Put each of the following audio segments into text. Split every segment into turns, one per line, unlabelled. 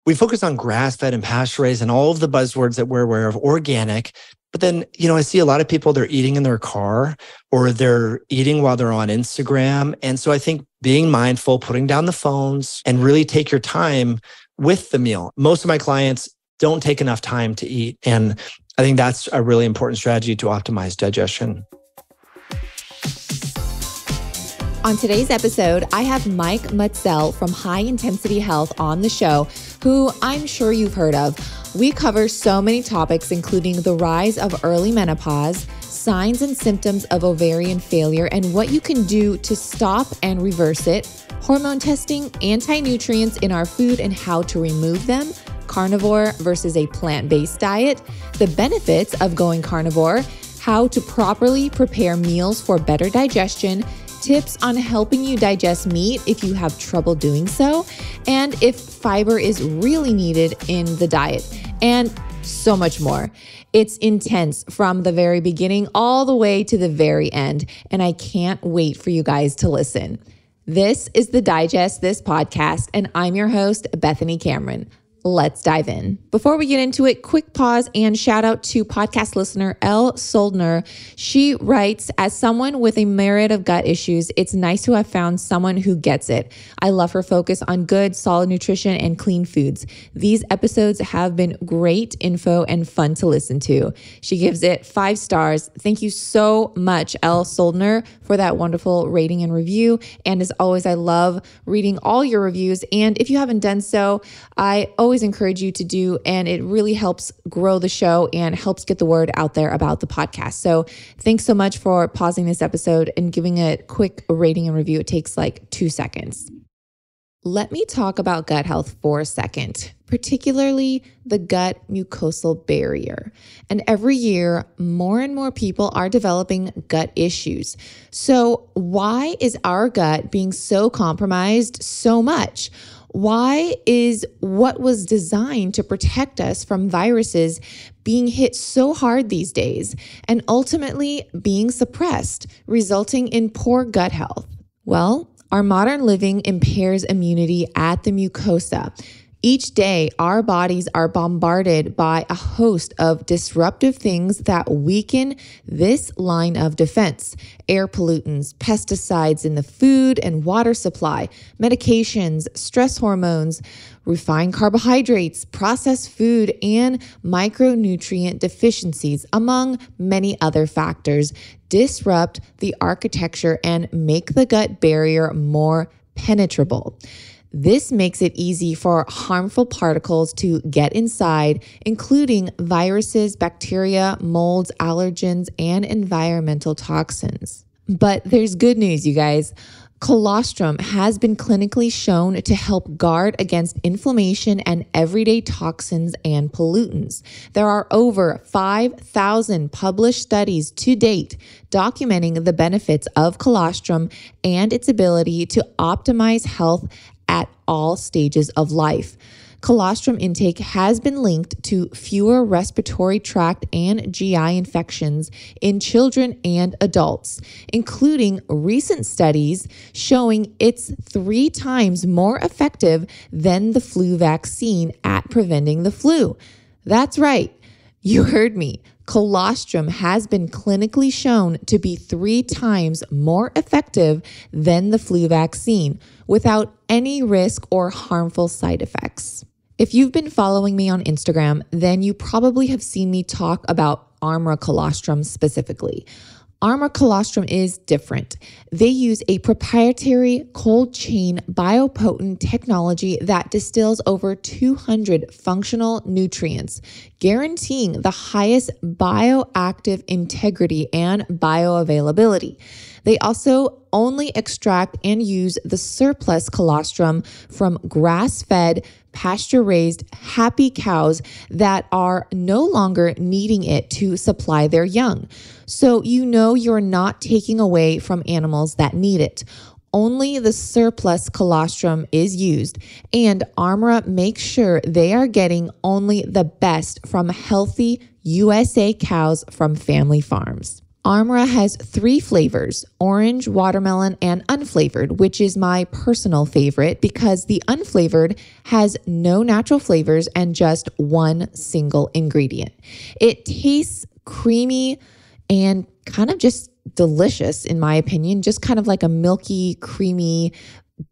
We focus on grass-fed and pasture-raised and all of the buzzwords that we're aware of, organic. But then, I see a lot of people, they're eating in their car or they're eating while they're on Instagram. And so I think being mindful, putting down the phones, and really take your time with the meal. Most of my clients don't take enough time to eat. And I think that's a really important strategy to optimize digestion.
On today's episode, I have Mike Mutzel from High Intensity Health on the show, who I'm sure you've heard of. We cover so many topics, including the rise of early menopause, signs and symptoms of ovarian failure, and what you can do to stop and reverse it, hormone testing, anti-nutrients in our food and how to remove them, carnivore versus a plant-based diet, the benefits of going carnivore, how to properly prepare meals for better digestion, tips on helping you digest meat if you have trouble doing so, and if fiber is really needed in the diet, and so much more. It's intense from the very beginning all the way to the very end, and I can't wait for you guys to listen. This is the Digest This podcast, and I'm your host, Bethany Cameron. Let's dive in. Before we get into it, quick pause and shout out to podcast listener Elle Soldner. She writes, as someone with a myriad of gut issues, it's nice to have found someone who gets it. I love her focus on good, solid nutrition and clean foods. These episodes have been great info and fun to listen to. She gives it 5 stars. Thank you so much, Elle Soldner, for that wonderful rating and review. And as always, I love reading all your reviews. And if you haven't done so, I always encourage you to do, and it really helps grow the show and helps get the word out there about the podcast. So thanks so much for pausing this episode and giving a quick rating and review. It takes like 2 seconds. Let me talk about gut health for a second, particularly the gut mucosal barrier. And every year, more and more people are developing gut issues. So why is our gut being so compromised so much? Why is what was designed to protect us from viruses being hit so hard these days and ultimately being suppressed, resulting in poor gut health? Well, our modern living impairs immunity at the mucosa. Each day, our bodies are bombarded by a host of disruptive things that weaken this line of defense. Air pollutants, pesticides in the food and water supply, medications, stress hormones, refined carbohydrates, processed food, and micronutrient deficiencies, among many other factors, disrupt the architecture and make the gut barrier more penetrable. This makes it easy for harmful particles to get inside, including viruses, bacteria, molds, allergens, and environmental toxins. But there's good news, you guys. Colostrum has been clinically shown to help guard against inflammation and everyday toxins and pollutants. There are over 5,000 published studies to date documenting the benefits of colostrum and its ability to optimize health at all stages of life. Colostrum intake has been linked to fewer respiratory tract and GI infections in children and adults, including recent studies showing it's 3 times more effective than the flu vaccine at preventing the flu. That's right. You heard me. Colostrum has been clinically shown to be 3 times more effective than the flu vaccine without any risk or harmful side effects. If you've been following me on Instagram, then you probably have seen me talk about Armra colostrum specifically. Armra colostrum is different. They use a proprietary cold chain biopotent technology that distills over 200 functional nutrients, guaranteeing the highest bioactive integrity and bioavailability. They also only extract and use the surplus colostrum from grass-fed, pasture-raised, happy cows that are no longer needing it to supply their young. So you know you're not taking away from animals that need it. Only the surplus colostrum is used, and Armra makes sure they are getting only the best from healthy USA cows from family farms. Armra has 3 flavors, orange, watermelon, and unflavored, which is my personal favorite because the unflavored has no natural flavors and just one single ingredient. It tastes creamy and kind of just delicious, in my opinion, just kind of like a milky, creamy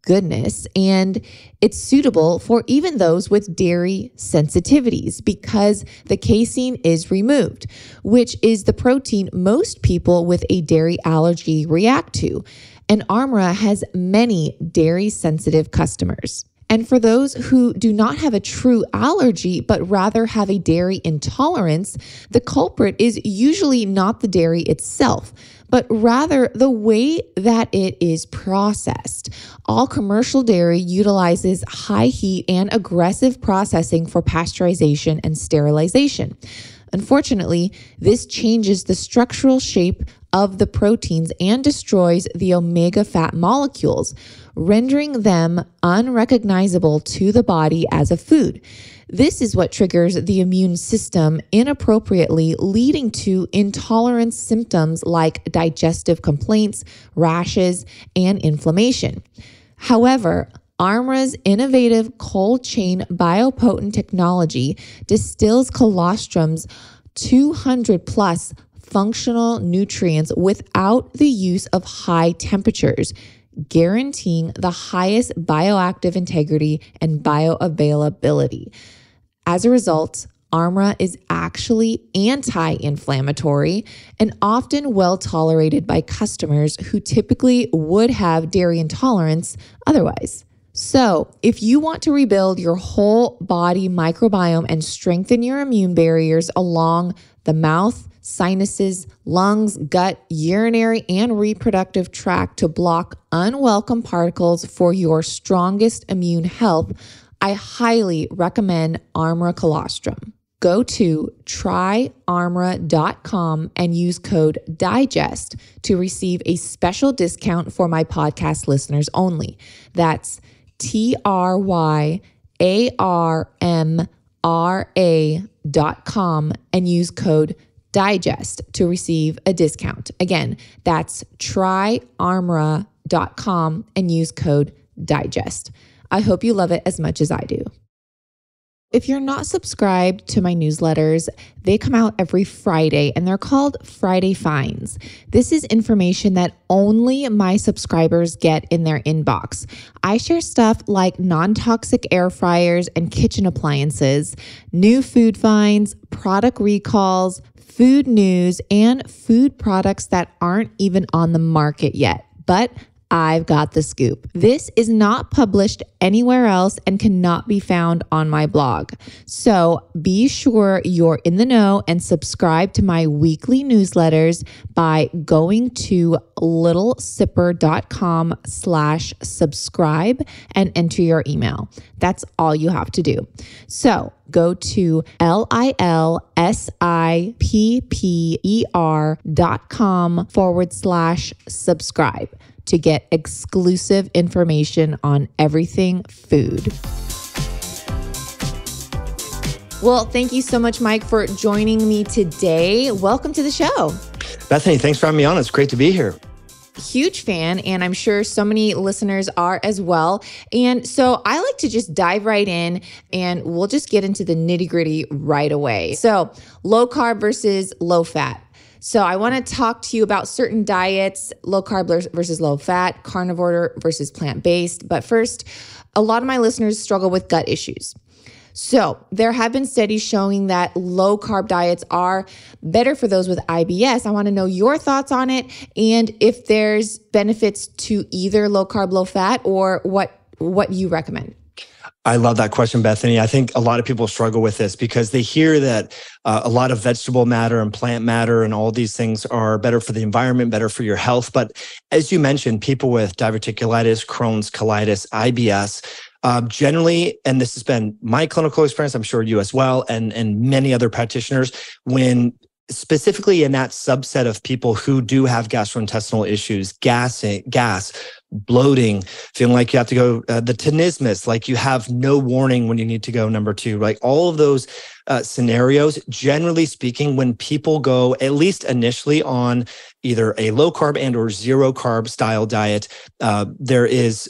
goodness. And it's suitable for even those with dairy sensitivities because the casein is removed, which is the protein most people with a dairy allergy react to. And Armra has many dairy sensitive customers. And for those who do not have a true allergy, but rather have a dairy intolerance, the culprit is usually not the dairy itself, but rather the way that it is processed. All commercial dairy utilizes high heat and aggressive processing for pasteurization and sterilization. Unfortunately, this changes the structural shape of the proteins and destroys the omega fat molecules, rendering them unrecognizable to the body as a food. This is what triggers the immune system inappropriately, leading to intolerance symptoms like digestive complaints, rashes, and inflammation. However, Armra's innovative cold chain biopotent technology distills colostrum's 200 plus functional nutrients without the use of high temperatures, guaranteeing the highest bioactive integrity and bioavailability. As a result, Armra is actually anti-inflammatory and often well tolerated by customers who typically would have dairy intolerance otherwise. So, if you want to rebuild your whole body microbiome and strengthen your immune barriers along the mouth, sinuses, lungs, gut, urinary, and reproductive tract to block unwelcome particles for your strongest immune health, I highly recommend Armra Colostrum. Go to tryarmra.com and use code DIGEST to receive a special discount for my podcast listeners only. That's tryarmra.com and use code DIGEST to receive a discount. Again, that's tryarmra.com and use code DIGEST. I hope you love it as much as I do. If you're not subscribed to my newsletters, they come out every Friday and they're called Friday Finds. This is information that only my subscribers get in their inbox. I share stuff like non-toxic air fryers and kitchen appliances, new food finds, product recalls, food news, and food products that aren't even on the market yet, but I've got the scoop. This is not published anywhere else and cannot be found on my blog. So be sure you're in the know and subscribe to my weekly newsletters by going to littlesipper.com/subscribe and enter your email. That's all you have to do. So go to LILSIPPER.com/subscribe to get exclusive information on everything food. Well, thank you so much, Mike, for joining me today. Welcome to the show.
Bethany, thanks for having me on. It's great to be here.
Huge fan, and I'm sure so many listeners are as well. And so I like to just dive right in and we'll just get into the nitty-gritty right away. So low carb versus low fat. So I want to talk to you about certain diets, low carb versus low fat, carnivore versus plant-based. But first, a lot of my listeners struggle with gut issues. So there have been studies showing that low carb diets are better for those with IBS. I want to know your thoughts on it and if there's benefits to either low carb, low fat, or what you recommend.
I love that question, Bethany. I think a lot of people struggle with this because they hear that a lot of vegetable matter and plant matter and all these things are better for the environment, better for your health. But as you mentioned, people with diverticulitis, Crohn's, colitis, IBS, generally, and this has been my clinical experience, I'm sure you as well, and many other practitioners, when specifically in that subset of people who do have gastrointestinal issues, gas, bloating, feeling like you have to go, the tenesmus, like you have no warning when you need to go, number 2, like all of those scenarios, generally speaking, when people go, at least initially, on either a low carb and or zero carb style diet, there is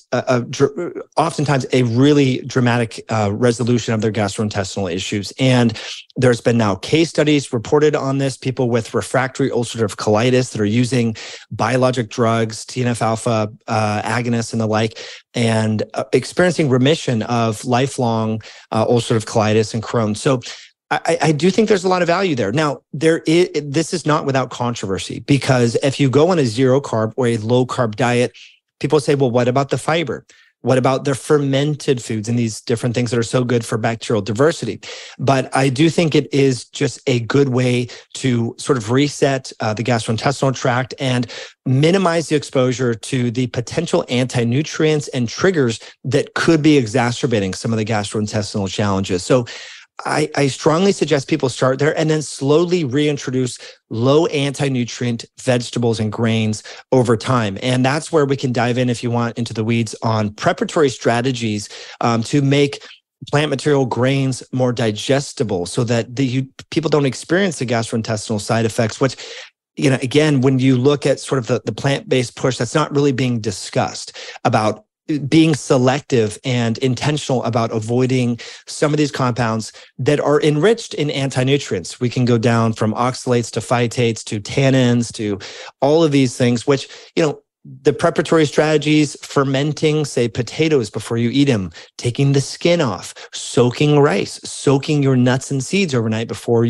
oftentimes a really dramatic resolution of their gastrointestinal issues. And there's been now case studies reported on this, people with refractory ulcerative colitis that are using biologic drugs, TNF alpha agonists and the like, and experiencing remission of lifelong ulcerative colitis and Crohn's. So I do think there's a lot of value there. Now, this is not without controversy, because if you go on a zero carb or a low carb diet, people say, well, what about the fiber? What about the fermented foods and these different things that are so good for bacterial diversity? But I do think it is just a good way to sort of reset the gastrointestinal tract and minimize the exposure to the potential anti-nutrients and triggers that could be exacerbating some of the gastrointestinal challenges. So I strongly suggest people start there and then slowly reintroduce low anti-nutrient vegetables and grains over time. And that's where we can dive in, if you want, into the weeds on preparatory strategies to make plant material grains more digestible so that people don't experience the gastrointestinal side effects, which, again, when you look at sort of the plant-based push, that's not really being discussed about being selective and intentional about avoiding some of these compounds that are enriched in anti-nutrients. We can go down from oxalates to phytates to tannins to all of these things, which, the preparatory strategies, fermenting, say, potatoes before you eat them, taking the skin off, soaking rice, soaking your nuts and seeds overnight before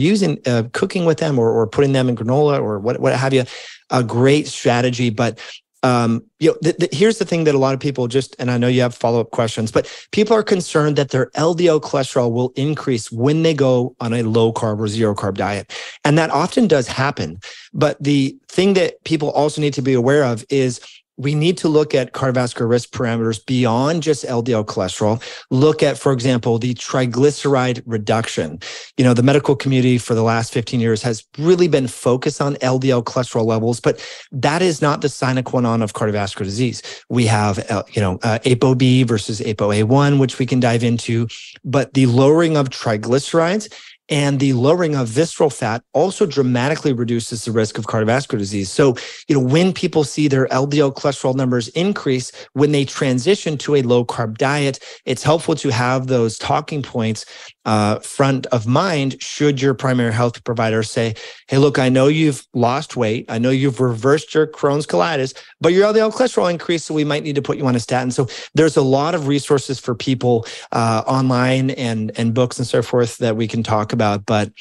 cooking with them or putting them in granola or what have you, a great strategy. But here's the thing that a lot of people and I know you have follow-up questions, but people are concerned that their LDL cholesterol will increase when they go on a low carb or zero carb diet. And that often does happen. But the thing that people also need to be aware of is we need to look at cardiovascular risk parameters beyond just LDL cholesterol. Look at, for example, the triglyceride reduction. The medical community for the last 15 years has really been focused on LDL cholesterol levels, but that is not the sine qua non of cardiovascular disease. We have, ApoB versus ApoA1, which we can dive into, but the lowering of triglycerides and the lowering of visceral fat also dramatically reduces the risk of cardiovascular disease. So, when people see their LDL cholesterol numbers increase when they transition to a low carb diet, it's helpful to have those talking points front of mind should your primary health provider say, hey, look, I know you've lost weight. I know you've reversed your Crohn's colitis, but your LDL cholesterol increased, so we might need to put you on a statin. So there's a lot of resources for people online and books and so forth that we can talk about. But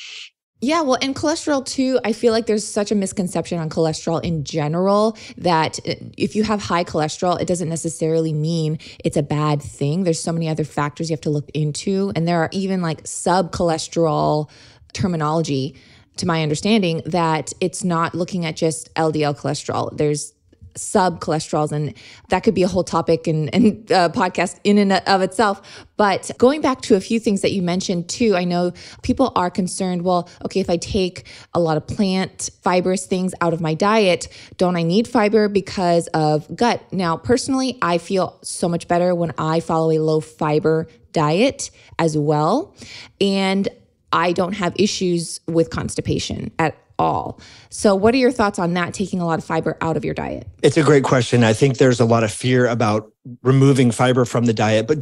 yeah, well, and cholesterol too, I feel like there's such a misconception on cholesterol in general that if you have high cholesterol, it doesn't necessarily mean it's a bad thing. There's so many other factors you have to look into. And there are even like sub-cholesterol terminology, to my understanding, that it's not looking at just LDL cholesterol. There's sub-cholesterols, and that could be a whole topic and podcast in and of itself. But going back to a few things that you mentioned too, I know people are concerned, well, okay, if I take a lot of plant fibrous things out of my diet, don't I need fiber because of gut? Now, personally, I feel so much better when I follow a low fiber diet as well. And I don't have issues with constipation at all. So what are your thoughts on that, taking a lot of fiber out of your diet?
It's a great question. I think there's a lot of fear about removing fiber from the diet, but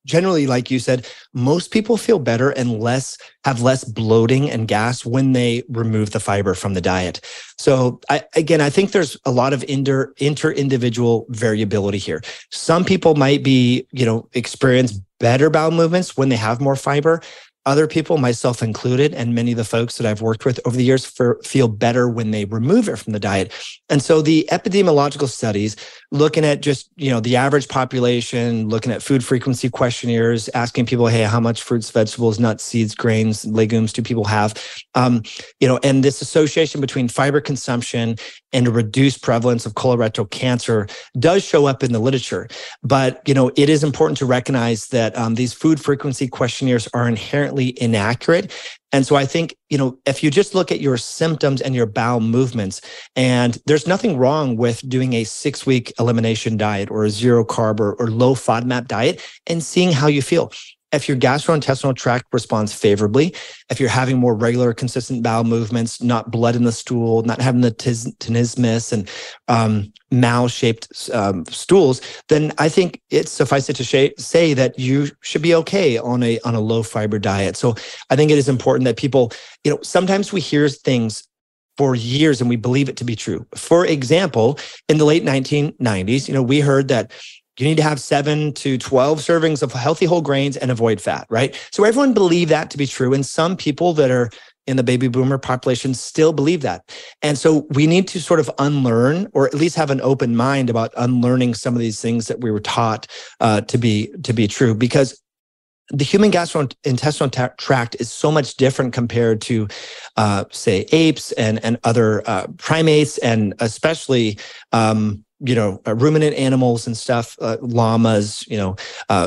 generally, like you said, most people feel better and have less bloating and gas when they remove the fiber from the diet. So I think there's a lot of inter-individual variability here. Some people might experience better bowel movements when they have more fiber. Other people, myself included, and many of the folks that I've worked with over the years feel better when they remove it from the diet. And so the epidemiological studies, looking at just, the average population, looking at food frequency questionnaires, asking people, hey, how much fruits, vegetables, nuts, seeds, grains, legumes do people have? And this association between fiber consumption and a reduced prevalence of colorectal cancer does show up in the literature. But, it is important to recognize that these food frequency questionnaires are inherently inaccurate. And so I think, if you just look at your symptoms and your bowel movements, and there's nothing wrong with doing a 6-week elimination diet or a zero carb or low FODMAP diet and seeing how you feel. If your gastrointestinal tract responds favorably, if you're having more regular, consistent bowel movements, not blood in the stool, not having the tenesmus and mal-shaped stools, then I think it's suffice it to say that you should be okay on a low fiber diet. So I think it is important that people, sometimes we hear things for years and we believe it to be true. For example, in the late 1990s, we heard that you need to have 7 to 12 servings of healthy whole grains and avoid fat, right? So everyone believed that to be true. And some people that are in the baby boomer population still believe that. And so we need to sort of unlearn, or at least have an open mind about unlearning some of these things that we were taught to be true, because the human gastrointestinal tract is so much different compared to, say, apes and other primates, and especially ruminant animals and stuff, llamas,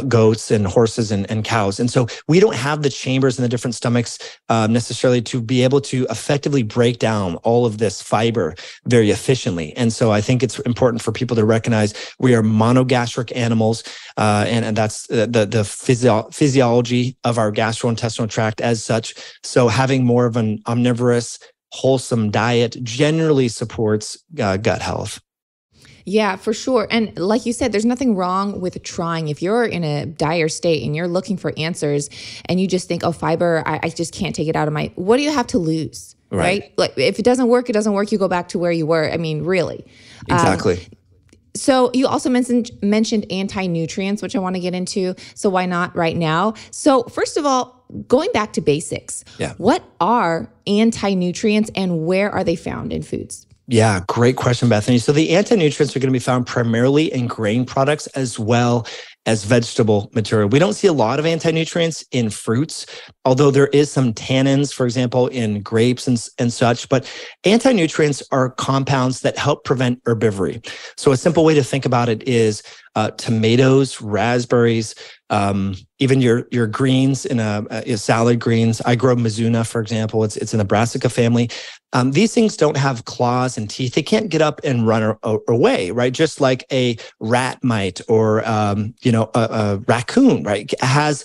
goats and horses and cows. And so we don't have the chambers in the different stomachs necessarily to be able to effectively break down all of this fiber very efficiently. And so I think it's important for people to recognize we are monogastric animals, and that's the physiology of our gastrointestinal tract as such. So having more of an omnivorous, wholesome diet generally supports gut health.
Yeah, for sure. And like you said, there's nothing wrong with trying. If you're in a dire state and you're looking for answers and you just think, oh, fiber, I just can't take it out of what do you have to lose? Right? Like if it doesn't work, you go back to where you were. I mean, really.
Exactly.
So you also mentioned anti-nutrients, which I want to get into. So why not right now? So first of all, going back to basics, what are anti-nutrients and where are they found in foods?
Yeah, great question, Bethany. So the anti-nutrients are going to be found primarily in grain products as well as vegetable material. We don't see a lot of anti-nutrients in fruits, although there is some tannins, for example, in grapes and such. But anti-nutrients are compounds that help prevent herbivory. So a simple way to think about it is tomatoes, raspberries, even your greens in a salad greens. I grow Mizuna, for example. It's in the brassica family. These things don't have claws and teeth. They can't get up and run away, right? Just like a rat might, or a raccoon, right? It has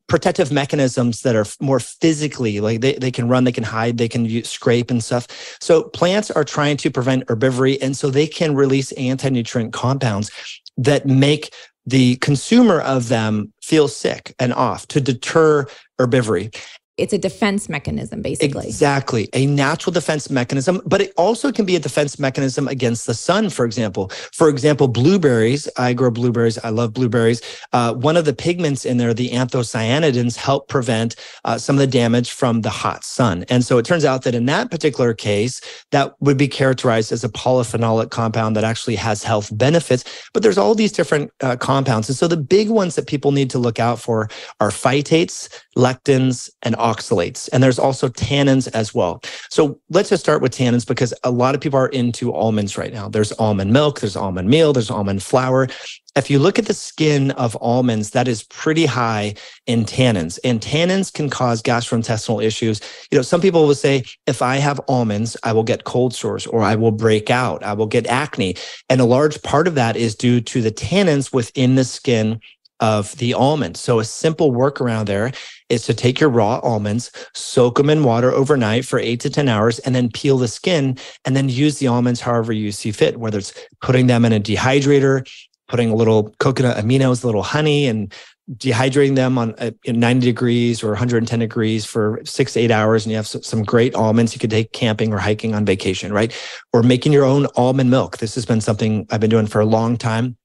protective mechanisms that are more physically, like they can run, they can hide, they can scrape and stuff. So plants are trying to prevent herbivory, and so they can release anti-nutrient compounds that make the consumer of them feel sick and off to deter herbivory.
It's a defense mechanism, basically.
Exactly. A natural defense mechanism, but it also can be a defense mechanism against the sun, for example. For example, blueberries. I grow blueberries. I love blueberries. One of the pigments in there, the anthocyanidins, help prevent some of the damage from the hot sun. And so it turns out that in that particular case, that would be characterized as a polyphenolic compound that actually has health benefits. But there's all these different compounds. And so the big ones that people need to look out for are phytates, lectins, and oxalates. And there's also tannins as well. So let's just start with tannins, because a lot of people are into almonds right now. There's almond milk, there's almond meal, there's almond flour. If you look at the skin of almonds, that is pretty high in tannins, and tannins can cause gastrointestinal issues. Some people will say, if I have almonds, I will get cold sores, or I will break out, I will get acne. And a large part of that is due to the tannins within the skin of the almond. So a simple workaround there is to take your raw almonds, soak them in water overnight for 8 to 10 hours, and then peel the skin, and then use the almonds however you see fit, whether it's putting them in a dehydrator, putting a little coconut aminos, a little honey, and dehydrating them on 90 degrees or 110 degrees for 6 to 8 hours, and you have some great almonds you could take camping or hiking on vacation, right? Or making your own almond milk. This has been something I've been doing for a long time.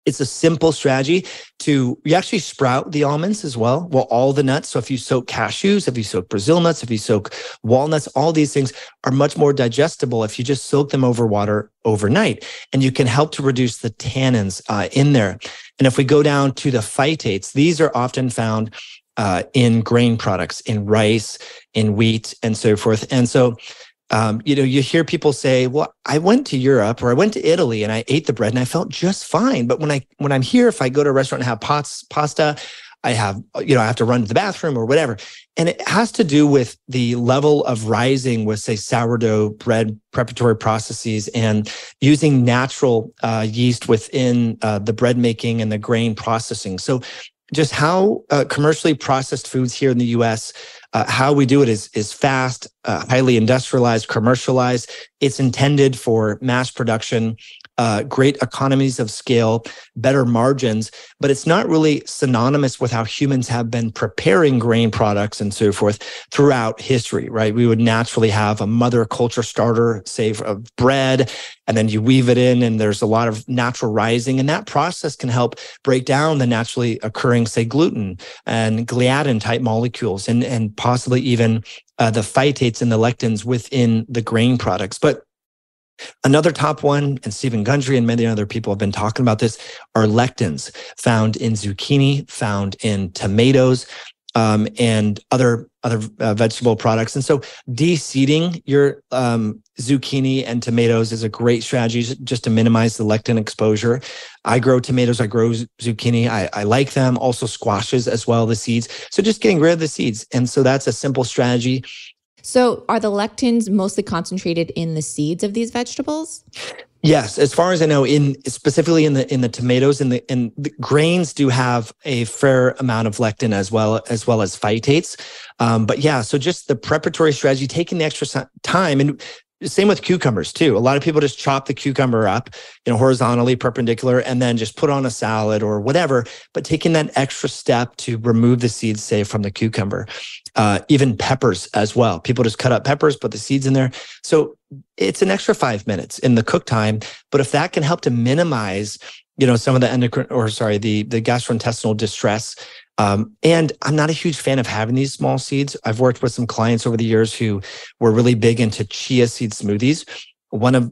It's a simple strategy you actually sprout the almonds as well. Well, all the nuts. So if you soak cashews, if you soak Brazil nuts, if you soak walnuts, all these things are much more digestible if you just soak them over water overnight. And you can help to reduce the tannins in there. And if we go down to the phytates, these are often found in grain products, in rice, in wheat, and so forth. And so You hear people say, well, I went to Europe or I went to Italy and I ate the bread and I felt just fine. But when I'm here, if I go to a restaurant and have pasta, I have to run to the bathroom or whatever. And it has to do with the level of rising with, say, sourdough bread preparatory processes and using natural yeast within the bread making and the grain processing. So just how commercially processed foods here in the US, how we do it is fast, highly industrialized, commercialized. It's intended for mass production, great economies of scale, better margins, but it's not really synonymous with how humans have been preparing grain products and so forth throughout history, right? We would naturally have a mother culture starter, say, of bread, and then you weave it in and there's a lot of natural rising. And that process can help break down the naturally occurring, say, gluten and gliadin type molecules and possibly even the phytates and the lectins within the grain products. But another top one, and Stephen Gundry and many other people have been talking about this, are lectins found in zucchini, found in tomatoes, and other vegetable products. And so de-seeding your zucchini and tomatoes is a great strategy just to minimize the lectin exposure. I grow tomatoes, I grow zucchini. I like them. Also squashes as well, the seeds. So just getting rid of the seeds. And so that's a simple strategy.
So are the lectins mostly concentrated in the seeds of these vegetables?
Yes, as far as I know, specifically in the tomatoes and the grains do have a fair amount of lectin as well as phytates. But yeah, so just the preparatory strategy, taking the extra time, and same with cucumbers too. A lot of people just chop the cucumber up, horizontally, perpendicular, and then just put on a salad or whatever. But taking that extra step to remove the seeds, say, from the cucumber. Even peppers as well. People just cut up peppers, put the seeds in there. So it's an extra 5 minutes in the cook time. But if that can help to minimize, some of the the gastrointestinal distress. And I'm not a huge fan of having these small seeds. I've worked with some clients over the years who were really big into chia seed smoothies.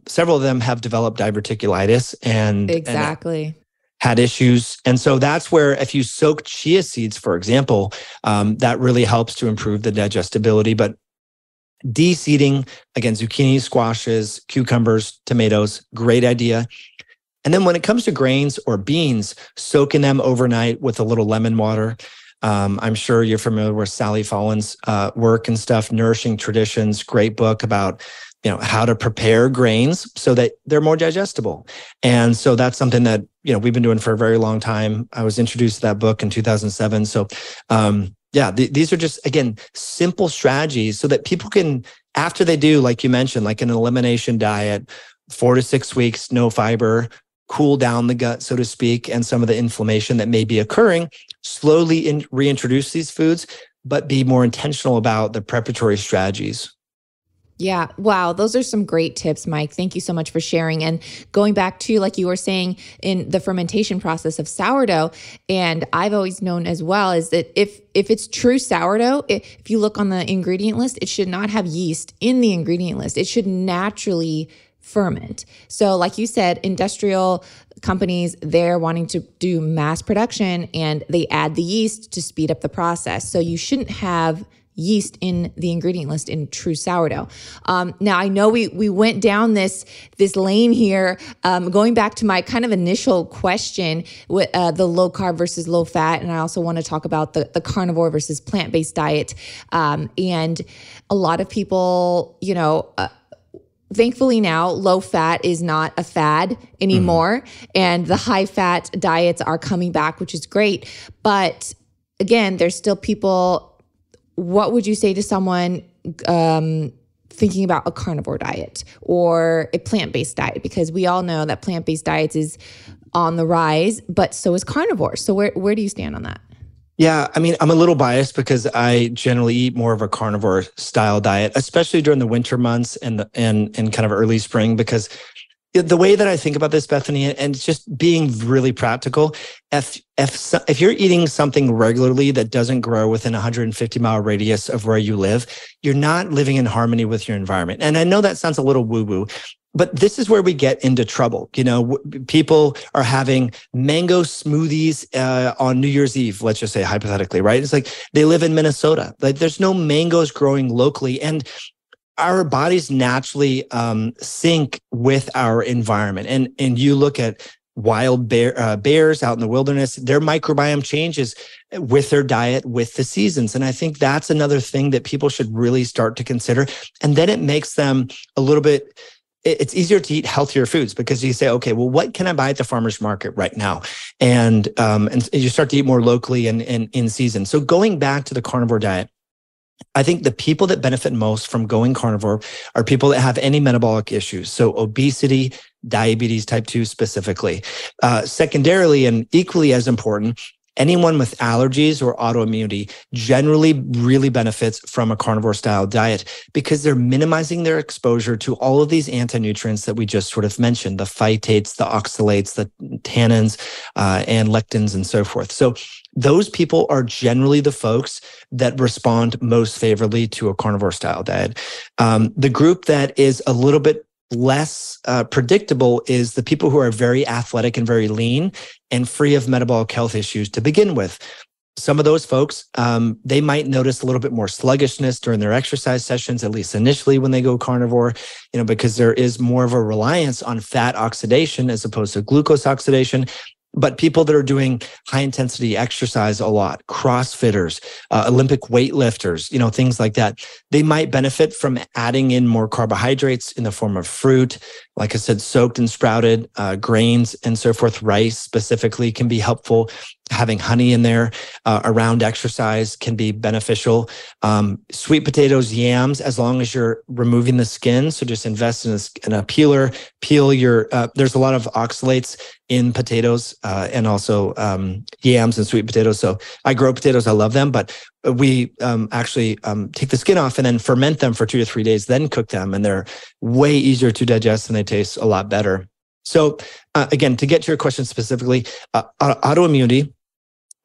Several of them have developed diverticulitis and
exactly.
Had issues. And so that's where if you soak chia seeds, for example, that really helps to improve the digestibility. But de-seeding, again, zucchini, squashes, cucumbers, tomatoes, great idea. And then when it comes to grains or beans, soaking them overnight with a little lemon water. I'm sure you're familiar with Sally Follin's work and stuff, Nourishing Traditions, great book about how to prepare grains so that they're more digestible. And so that's something that, we've been doing for a very long time. I was introduced to that book in 2007. So, these are just, again, simple strategies so that people can, after they do, like you mentioned, like an elimination diet, 4 to 6 weeks, no fiber, cool down the gut, so to speak, and some of the inflammation that may be occurring, slowly reintroduce these foods, but be more intentional about the preparatory strategies.
Yeah. Wow. Those are some great tips, Mike. Thank you so much for sharing. And going back to, like you were saying, in the fermentation process of sourdough, and I've always known as well, is that if it's true sourdough, if you look on the ingredient list, it should not have yeast in the ingredient list. It should naturally ferment. So like you said, industrial companies, they're wanting to do mass production and they add the yeast to speed up the process. So you shouldn't have yeast in the ingredient list in true sourdough. Now I know we went down this lane here, going back to my kind of initial question with the low carb versus low fat, and I also want to talk about the carnivore versus plant-based diet. And a lot of people, thankfully now, low fat is not a fad anymore, and the high fat diets are coming back, which is great. But again, there's still people. What would you say to someone thinking about a carnivore diet or a plant-based diet? Because we all know that plant-based diets is on the rise, but so is carnivore. So where do you stand on that?
Yeah, I mean, I'm a little biased because I generally eat more of a carnivore style diet, especially during the winter months and kind of early spring, because the way that I think about this, Bethany, and just being really practical, if you're eating something regularly that doesn't grow within a 150-mile radius of where you live, you're not living in harmony with your environment. And I know that sounds a little woo-woo, but this is where we get into trouble. People are having mango smoothies on New Year's Eve, let's just say hypothetically, right? It's like they live in Minnesota. Like there's no mangoes growing locally. And our bodies naturally sync with our environment. And you look at wild bears out in the wilderness, their microbiome changes with their diet, with the seasons. And I think that's another thing that people should really start to consider. And then it makes them a little bit, it's easier to eat healthier foods because you say, okay, well, what can I buy at the farmer's market right now? And you start to eat more locally and in season. So going back to the carnivore diet, I think the people that benefit most from going carnivore are people that have any metabolic issues. So obesity, diabetes type 2 specifically. Secondarily, and equally as important, anyone with allergies or autoimmunity generally really benefits from a carnivore style diet because they're minimizing their exposure to all of these anti-nutrients that we just sort of mentioned, the phytates, the oxalates, the tannins, and lectins, and so forth. So those people are generally the folks that respond most favorably to a carnivore style diet. The group that is a little bit less predictable is the people who are very athletic and very lean and free of metabolic health issues to begin with. Some of those folks, they might notice a little bit more sluggishness during their exercise sessions, at least initially when they go carnivore, because there is more of a reliance on fat oxidation as opposed to glucose oxidation. But people that are doing high intensity exercise a lot, CrossFitters, Olympic weightlifters, things like that, they might benefit from adding in more carbohydrates in the form of fruit. Like I said, soaked and sprouted grains and so forth. Rice specifically can be helpful. Having honey in there around exercise can be beneficial. Sweet potatoes, yams, as long as you're removing the skin. So just invest in a peeler. Peel your, there's a lot of oxalates in potatoes and also yams and sweet potatoes. So I grow potatoes. I love them, but we actually take the skin off and then ferment them for 2 to 3 days, then cook them. And they're way easier to digest and they taste a lot better. So again, to get to your question specifically, autoimmunity,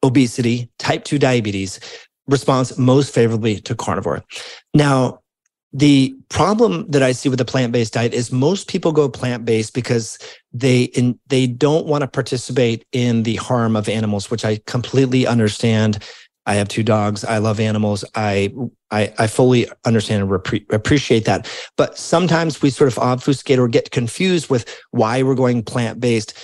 obesity, type 2 diabetes responds most favorably to carnivore. Now, the problem that I see with the plant-based diet is most people go plant-based because they don't want to participate in the harm of animals, which I completely understand. I have 2 dogs. I love animals. I fully understand and appreciate that. But sometimes we sort of obfuscate or get confused with why we're going plant-based.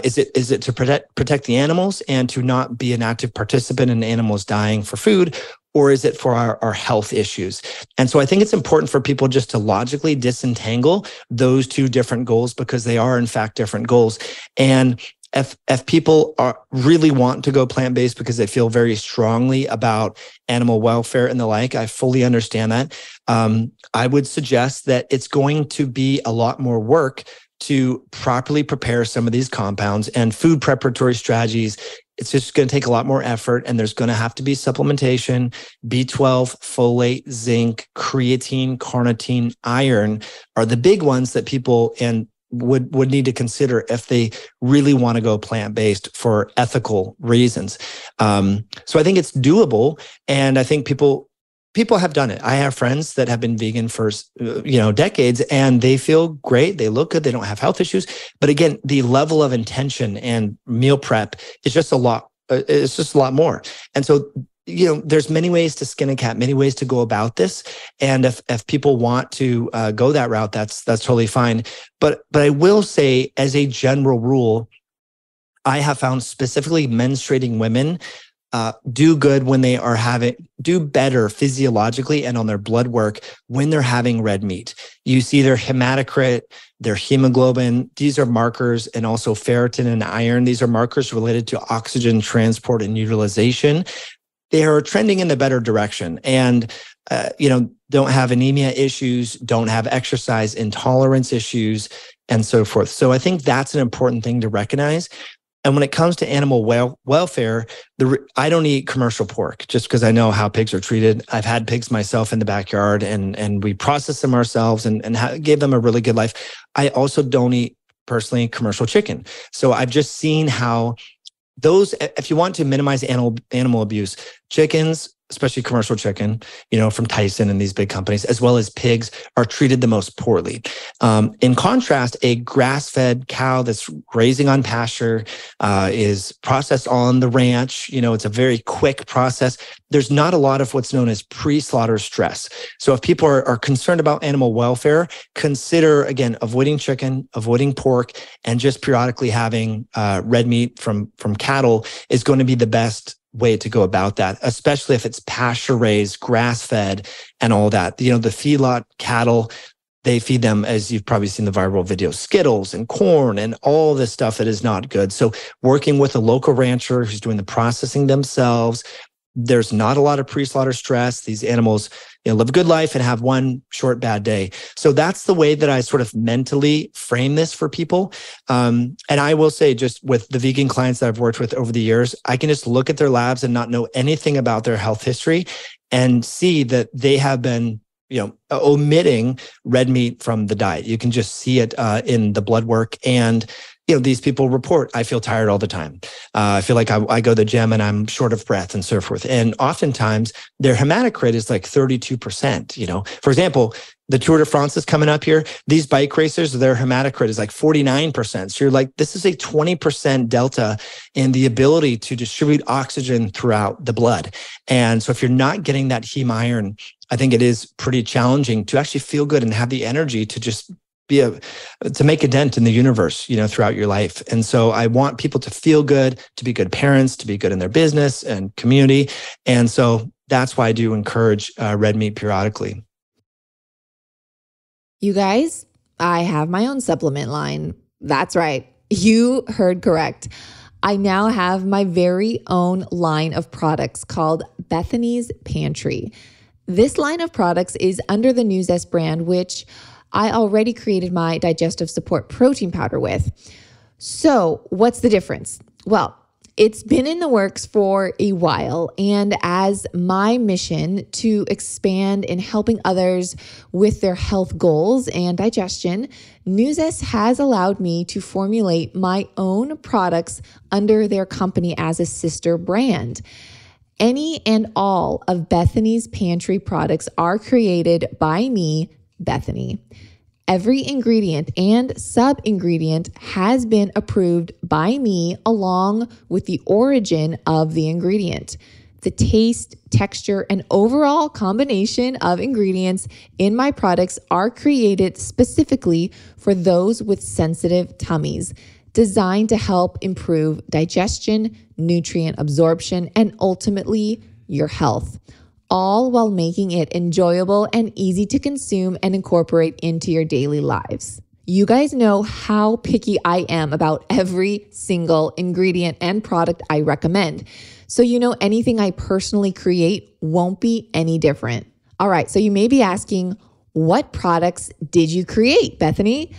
Is it to protect the animals and to not be an active participant in animals dying for food? Or is it for our health issues? And so I think it's important for people just to logically disentangle those 2 different goals because they are in fact different goals. And if people really want to go plant-based because they feel very strongly about animal welfare and the like, I fully understand that. I would suggest that it's going to be a lot more work to properly prepare some of these compounds and food preparatory strategies. It's just going to take a lot more effort, and there's going to have to be supplementation. B12, folate, zinc, creatine, carnitine, iron are the big ones that people would need to consider if they really want to go plant-based for ethical reasons. So I think it's doable, and I think people have done it. I have friends that have been vegan for decades, and they feel great. They look good. They don't have health issues. But again, the level of intention and meal prep is just a lot. It's just a lot more. And so there's many ways to skin a cat, many ways to go about this. And if people want to go that route, that's totally fine. But I will say, as a general rule, I have found specifically menstruating women do good when they are do better physiologically and on their blood work when they're having red meat. You see their hematocrit, their hemoglobin. These are markers, and also ferritin and iron. These are markers related to oxygen transport and utilization. They are trending in the better direction, and don't have anemia issues, don't have exercise intolerance issues, and so forth. So I think that's an important thing to recognize. And when it comes to animal welfare, I don't eat commercial pork just because I know how pigs are treated. I've had pigs myself in the backyard, and we process them ourselves and gave them a really good life. I also don't eat personally commercial chicken. So I've just seen how those, if you want to minimize animal abuse, chickens, especially commercial chicken, from Tyson and these big companies, as well as pigs, are treated the most poorly. In contrast, a grass-fed cow that's grazing on pasture is processed on the ranch. It's a very quick process. There's not a lot of what's known as pre-slaughter stress. So if people are concerned about animal welfare, consider, again, avoiding chicken, avoiding pork, and just periodically having red meat from cattle is going to be the best way to go about that, especially if it's pasture raised, grass fed, and all that. The feedlot cattle, they feed them, as you've probably seen the viral video, Skittles and corn and all this stuff that is not good. So working with a local rancher who's doing the processing themselves, there's not a lot of pre-slaughter stress. These animals, live a good life and have one short bad day. So that's the way that I sort of mentally frame this for people. And I will say, just with the vegan clients that I've worked with over the years, I can just look at their labs and not know anything about their health history and see that they have been omitting red meat from the diet. You can just see it in the blood work. And these people report, I feel tired all the time. I feel like I go to the gym and I'm short of breath and so forth. And oftentimes their hematocrit is like 32%. For example, the Tour de France is coming up here. These bike racers, their hematocrit is like 49%. So you're like, this is a 20% delta in the ability to distribute oxygen throughout the blood. And so if you're not getting that heme iron, I think it is pretty challenging to actually feel good and have the energy to just to make a dent in the universe, throughout your life. And so I want people to feel good, to be good parents, to be good in their business and community. And so that's why I do encourage red meat periodically.
You guys, I have my own supplement line. That's right. You heard correct. I now have my very own line of products called Bethany's Pantry. This line of products is under the Nuzest brand, which I already created my digestive support protein powder with. So what's the difference? Well, it's been in the works for a while, and as my mission to expand in helping others with their health goals and digestion, Nuzest has allowed me to formulate my own products under their company as a sister brand. Any and all of Bethany's Pantry products are created by me, Bethany. Every ingredient and sub-ingredient has been approved by me along with the origin of the ingredient. The taste, texture, and overall combination of ingredients in my products are created specifically for those with sensitive tummies, designed to help improve digestion, nutrient absorption, and ultimately your health, all while making it enjoyable and easy to consume and incorporate into your daily lives. You guys know how picky I am about every single ingredient and product I recommend. So anything I personally create won't be any different. All right, so you may be asking, what products did you create, Bethany?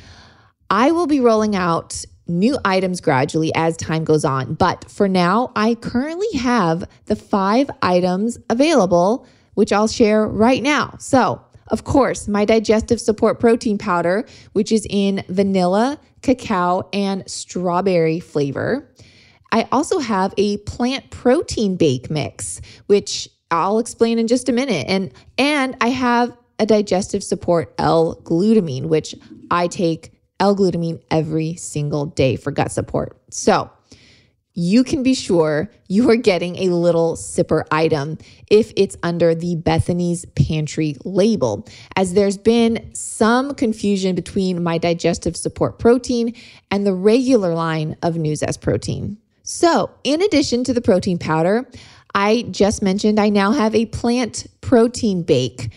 I will be rolling out new items gradually as time goes on. But for now, I currently have the 5 items available, which I'll share right now. So, of course, my digestive support protein powder, which is in vanilla, cacao, and strawberry flavor. I also have a plant protein bake mix, which I'll explain in just a minute. And I have a digestive support L-glutamine, which I take L-glutamine every single day for gut support. So you can be sure you are getting a little sipper item if it's under the Bethany's Pantry label, as there's been some confusion between my digestive support protein and the regular line of Nuzest protein. So in addition to the protein powder, I just mentioned I now have a plant protein bake.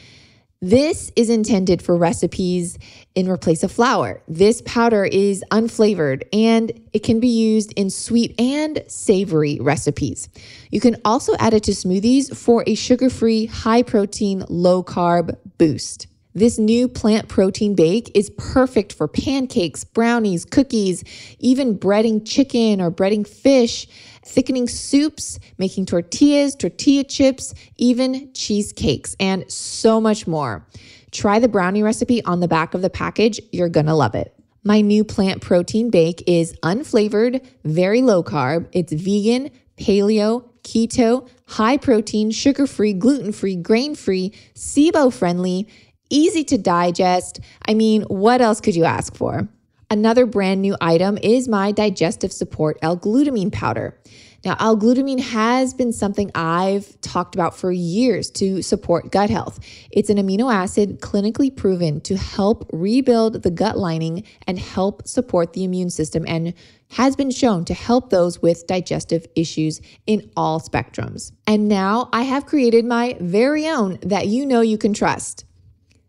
This is intended for recipes in place of flour. This powder is unflavored and it can be used in sweet and savory recipes. You can also add it to smoothies for a sugar-free, high-protein, low-carb boost. This new plant protein bake is perfect for pancakes, brownies, cookies, even breading chicken or breading fish, thickening soups, making tortillas, tortilla chips, even cheesecakes, and so much more. Try the brownie recipe on the back of the package. You're gonna love it. My new plant protein bake is unflavored, very low carb. It's vegan, paleo, keto, high protein, sugar-free, gluten-free, grain-free, SIBO-friendly, easy to digest. I mean, what else could you ask for? Another brand new item is my digestive support L-glutamine powder. Now, L-glutamine has been something I've talked about for years to support gut health. It's an amino acid clinically proven to help rebuild the gut lining and help support the immune system, and has been shown to help those with digestive issues in all spectrums. And now I have created my very own that you can trust.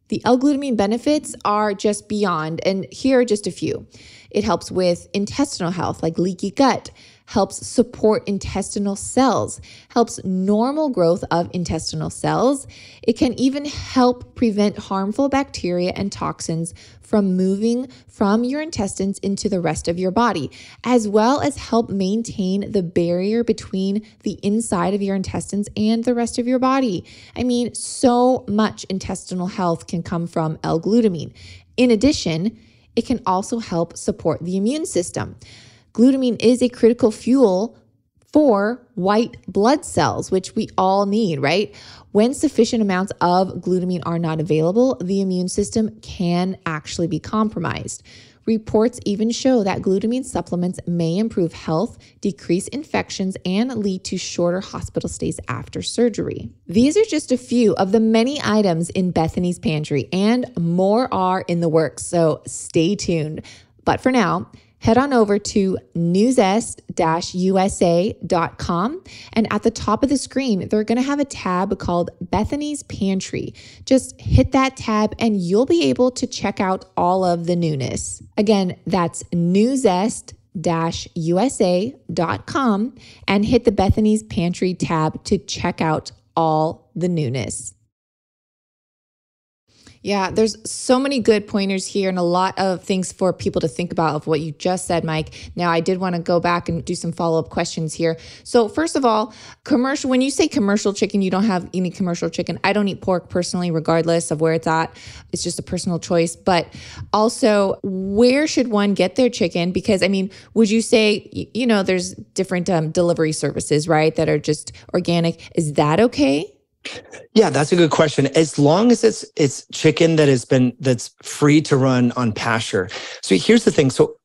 The L-glutamine benefits are just beyond, and here are just a few. It helps with intestinal health, like leaky gut, helps support intestinal cells, helps normal growth of intestinal cells. It can even help prevent harmful bacteria and toxins from moving from your intestines into the rest of your body, as well as help maintain the barrier between the inside of your intestines and the rest of your body. I mean, so much intestinal health can come from L-glutamine. In addition, it can also help support the immune system. Glutamine is a critical fuel for white blood cells, which we all need, right? When sufficient amounts of glutamine are not available, the immune system can actually be compromised. Reports even show that glutamine supplements may improve health, decrease infections, and lead to shorter hospital stays after surgery. These are just a few of the many items in Bethany's pantry, and more are in the works, so stay tuned. But for now, head on over to newzest-usa.com, and at the top of the screen, they're going to have a tab called Bethany's Pantry. Just hit that tab and you'll be able to check out all of the newness. Again, that's newzest-usa.com, and hit the Bethany's Pantry tab to check out all the newness. Yeah, there's so many good pointers here and a lot of things for people to think about of what you just said, Mike. Now, I did want to go back and do some follow-up questions here. So first of all, when you say commercial chicken, you don't have any commercial chicken. I don't eat pork personally, regardless of where it's at. It's just a personal choice. But also, where should one get their chicken? Because, I mean, would you say, there's different delivery services, right, that are just organic. Is that okay?
Yeah, that's a good question. As long as it's chicken that's free to run on pasture. So here's the thing. So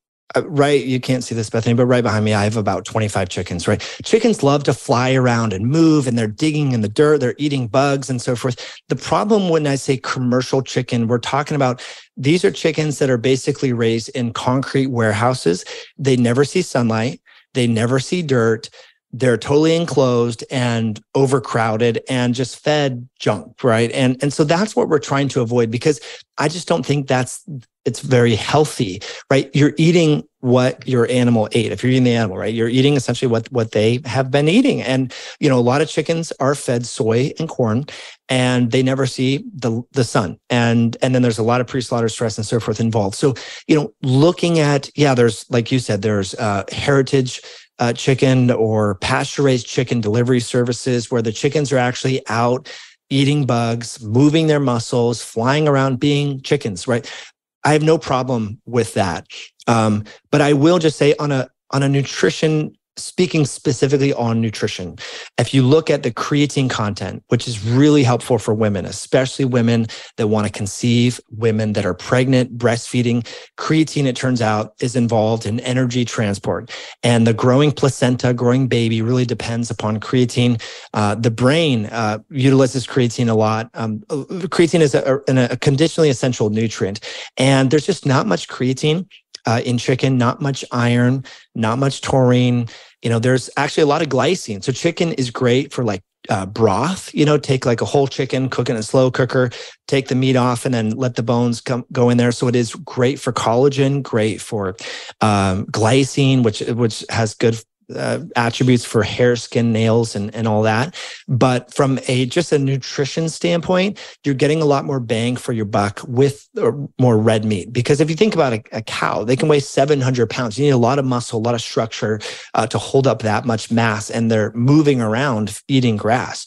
right, you can't see this, Bethany, but right behind me, I have about 25 chickens, right? Chickens love to fly around and move, and they're digging in the dirt, they're eating bugs and so forth. The problem when I say commercial chicken, we're talking about these are chickens that are basically raised in concrete warehouses. They never see sunlight. They never see dirt. They're totally enclosed and overcrowded and just fed junk, right? And so that's what we're trying to avoid, because I just don't think it's very healthy, right? You're eating what your animal ate. If you're eating the animal, right, you're eating essentially what they have been eating. And, a lot of chickens are fed soy and corn, and they never see the sun. And then there's a lot of pre-slaughter stress and so forth involved. So, looking at, there's, like you said, there's heritage chicken or pasture-raised chicken delivery services where the chickens are actually out eating bugs, moving their muscles, flying around, being chickens, right? I have no problem with that. But I will just say on a nutrition, speaking specifically on nutrition, if you look at the creatine content, which is really helpful for women, especially women that want to conceive, women that are pregnant, breastfeeding, creatine, it turns out, is involved in energy transport. And the growing placenta, growing baby really depends upon creatine. The brain utilizes creatine a lot. Creatine is a conditionally essential nutrient. And there's just not much creatine in chicken, not much iron, not much taurine. There's actually a lot of glycine. So chicken is great for like broth, take like a whole chicken, cook it in a slow cooker, take the meat off, and then let the bones go in there. So it is great for collagen, great for glycine, which has good attributes for hair, skin, nails, and all that. But from just a nutrition standpoint, you're getting a lot more bang for your buck with more red meat. Because if you think about a cow, they can weigh 700 pounds. You need a lot of muscle, a lot of structure to hold up that much mass, and they're moving around eating grass.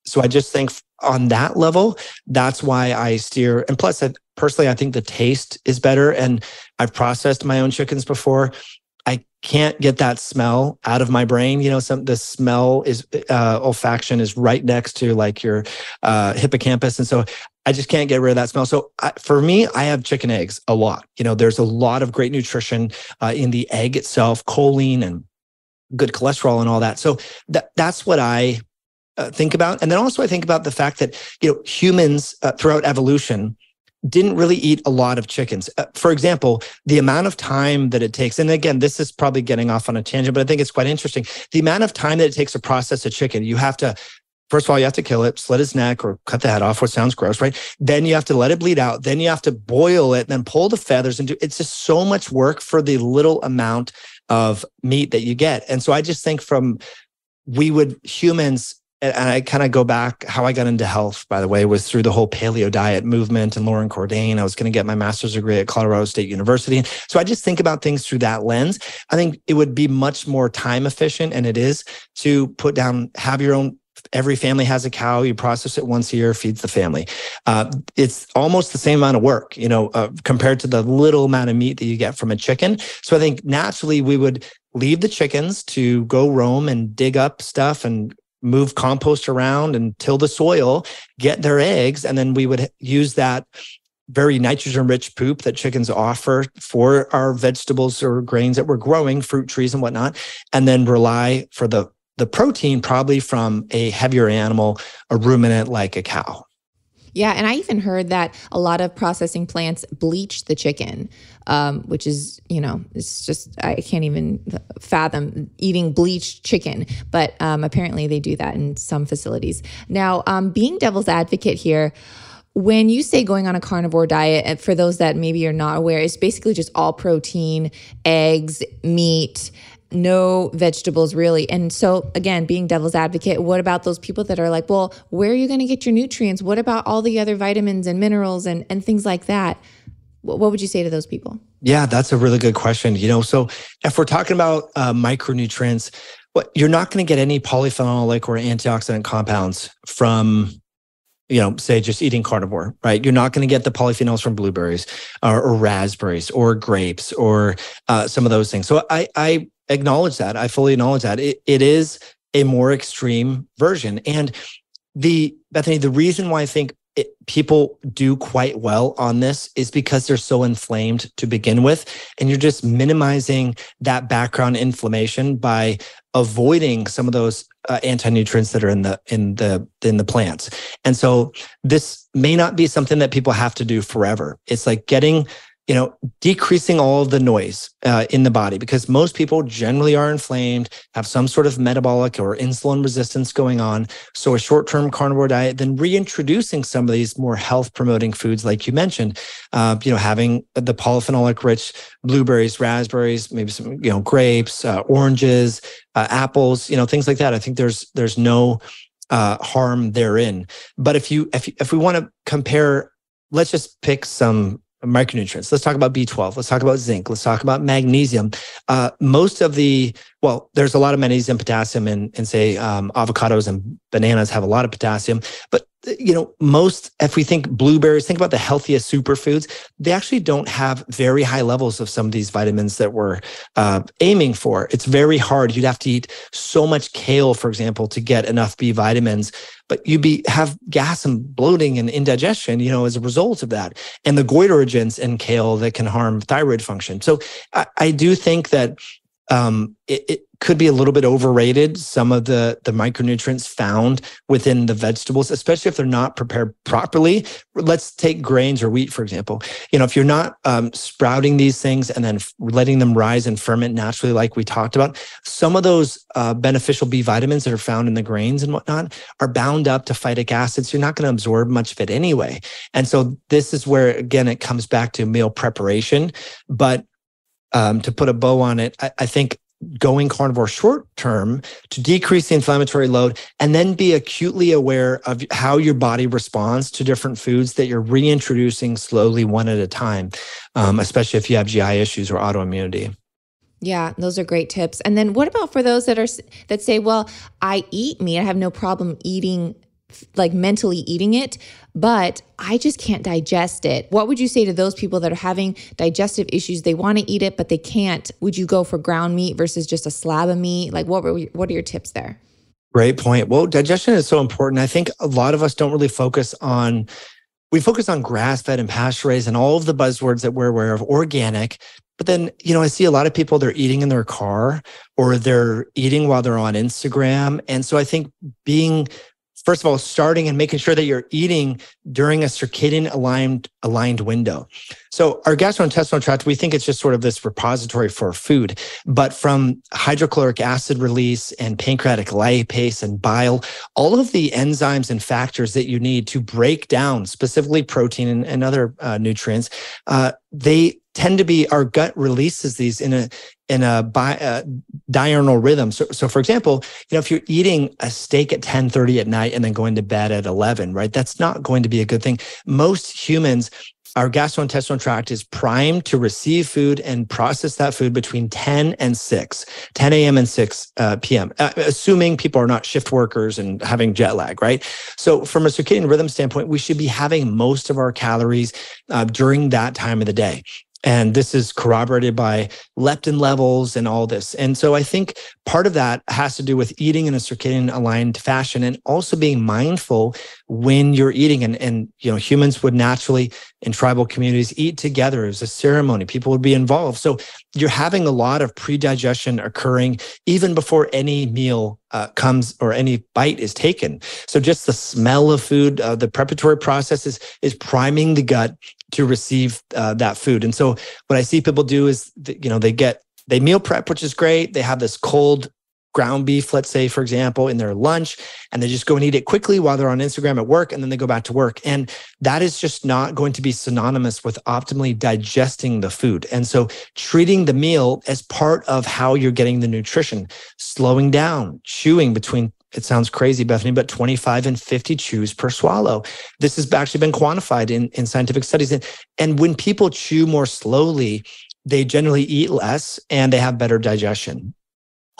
So I just think on that level, that's why I steer. And plus, personally, I think the taste is better. And I've processed my own chickens before. can't get that smell out of my brain. The smell is olfaction is right next to like your hippocampus. And so I just can't get rid of that smell. So for me, I have chicken eggs a lot. There's a lot of great nutrition in the egg itself, choline and good cholesterol and all that. So that's what I think about. And then also I think about the fact that, humans throughout evolution didn't really eat a lot of chickens. For example, the amount of time that it takes, and again, this is probably getting off on a tangent, but I think it's quite interesting. The amount of time that it takes to process a chicken, first of all, you have to kill it, slit its neck or cut the head off, which sounds gross, right? Then you have to let it bleed out. Then you have to boil it, then pull the feathers and it's just so much work for the little amount of meat that you get. And so I just think humans, and I kind of go back, how I got into health, by the way, was through the whole paleo diet movement and Lauren Cordain. I was going to get my master's degree at Colorado State University. And so I just think about things through that lens. I think it would be much more time efficient, and it is, to put down, have your own. Every family has a cow. You process it once a year, feeds the family. It's almost the same amount of work, compared to the little amount of meat that you get from a chicken. So I think naturally we would leave the chickens to go roam and dig up stuff and move compost around and till the soil, get their eggs, and then we would use that very nitrogen-rich poop that chickens offer for our vegetables or grains that we're growing, fruit trees and whatnot, and then rely for the protein probably from a heavier animal, a ruminant like a cow.
Yeah, and I even heard that a lot of processing plants bleach the chicken, which is, it's just, I can't even fathom eating bleached chicken. But apparently they do that in some facilities. Now, being devil's advocate here, when you say going on a carnivore diet, for those that maybe are not aware, it's basically just all protein, eggs, meat, no vegetables really. And so again, being devil's advocate, what about those people that are like, well, where are you going to get your nutrients? What about all the other vitamins and minerals and things like that? What would you say to those people?
Yeah, that's a really good question. So if we're talking about micronutrients, you're not going to get any polyphenolic or antioxidant compounds from, say just eating carnivore, right? You're not going to get the polyphenols from blueberries or raspberries or grapes or some of those things. So I acknowledge that. I fully acknowledge that. It is a more extreme version. And Bethany, the reason why I think people do quite well on this is because they're so inflamed to begin with. And you're just minimizing that background inflammation by avoiding some of those anti-nutrients that are in the plants. And so this may not be something that people have to do forever. It's like decreasing all of the noise in the body, because most people generally are inflamed, have some sort of metabolic or insulin resistance going on. So a short-term carnivore diet, then reintroducing some of these more health-promoting foods, like you mentioned, having the polyphenolic-rich blueberries, raspberries, maybe some, grapes, oranges, apples, things like that. I think there's no harm therein. But if we want to compare, let's just pick some micronutrients. Let's talk about B12. Let's talk about zinc. Let's talk about magnesium. There's a lot of magnesium, potassium in say, avocados and bananas have a lot of potassium. But, if we think blueberries, think about the healthiest superfoods, they actually don't have very high levels of some of these vitamins that we're aiming for. It's very hard. You'd have to eat so much kale, for example, to get enough B vitamins, but have gas and bloating and indigestion, as a result of that. And the goitrogens in kale that can harm thyroid function. So I do think that it could be a little bit overrated, some of the micronutrients found within the vegetables, especially if they're not prepared properly. Let's take grains or wheat, for example. If you're not sprouting these things and then letting them rise and ferment naturally, like we talked about, some of those beneficial B vitamins that are found in the grains and whatnot are bound up to phytic acids. You're not going to absorb much of it anyway. And so this is where, again, it comes back to meal preparation. But to put a bow on it, I think going carnivore short term to decrease the inflammatory load and then be acutely aware of how your body responds to different foods that you're reintroducing slowly one at a time, especially if you have GI issues or autoimmunity.
Yeah, those are great tips. And then what about for those that say, well, I eat meat, I have no problem eating like mentally eating it, but I just can't digest it. What would you say to those people that are having digestive issues? They want to eat it, but they can't. Would you go for ground meat versus just a slab of meat? Like what are your tips there?
Great point. Well, digestion is so important. I think a lot of us don't really we focus on grass-fed and pasture-raised and all of the buzzwords that we're aware of, organic. But then, I see a lot of people, they're eating in their car or they're eating while they're on Instagram. And so I think first of all, starting and making sure that you're eating during a circadian aligned window. So our gastrointestinal tract, we think it's just sort of this repository for food, but from hydrochloric acid release and pancreatic lipase and bile, all of the enzymes and factors that you need to break down specifically protein and other nutrients, they tend to be, our gut releases these in a diurnal rhythm. So for example, if you're eating a steak at 10:30 at night and then going to bed at 11, right? That's not going to be a good thing. Most humans, our gastrointestinal tract is primed to receive food and process that food between 10 a.m. and 6 p.m., assuming people are not shift workers and having jet lag, right? So from a circadian rhythm standpoint, we should be having most of our calories during that time of the day. And this is corroborated by leptin levels and all this. And so I think part of that has to do with eating in a circadian aligned fashion and also being mindful when you're eating. And humans would naturally, in tribal communities, eat together as a ceremony. People would be involved. So you're having a lot of pre-digestion occurring even before any meal comes or any bite is taken. So just the smell of food, the preparatory process is priming the gut to receive that food. And so what I see people do is, they meal prep, which is great. They have this cold ground beef, let's say, for example, in their lunch, and they just go and eat it quickly while they're on Instagram at work, and then they go back to work. And that is just not going to be synonymous with optimally digesting the food. And so treating the meal as part of how you're getting the nutrition, slowing down, chewing between, it sounds crazy, Bethany, but 25 and 50 chews per swallow. This has actually been quantified in scientific studies. And when people chew more slowly, they generally eat less and they have better digestion.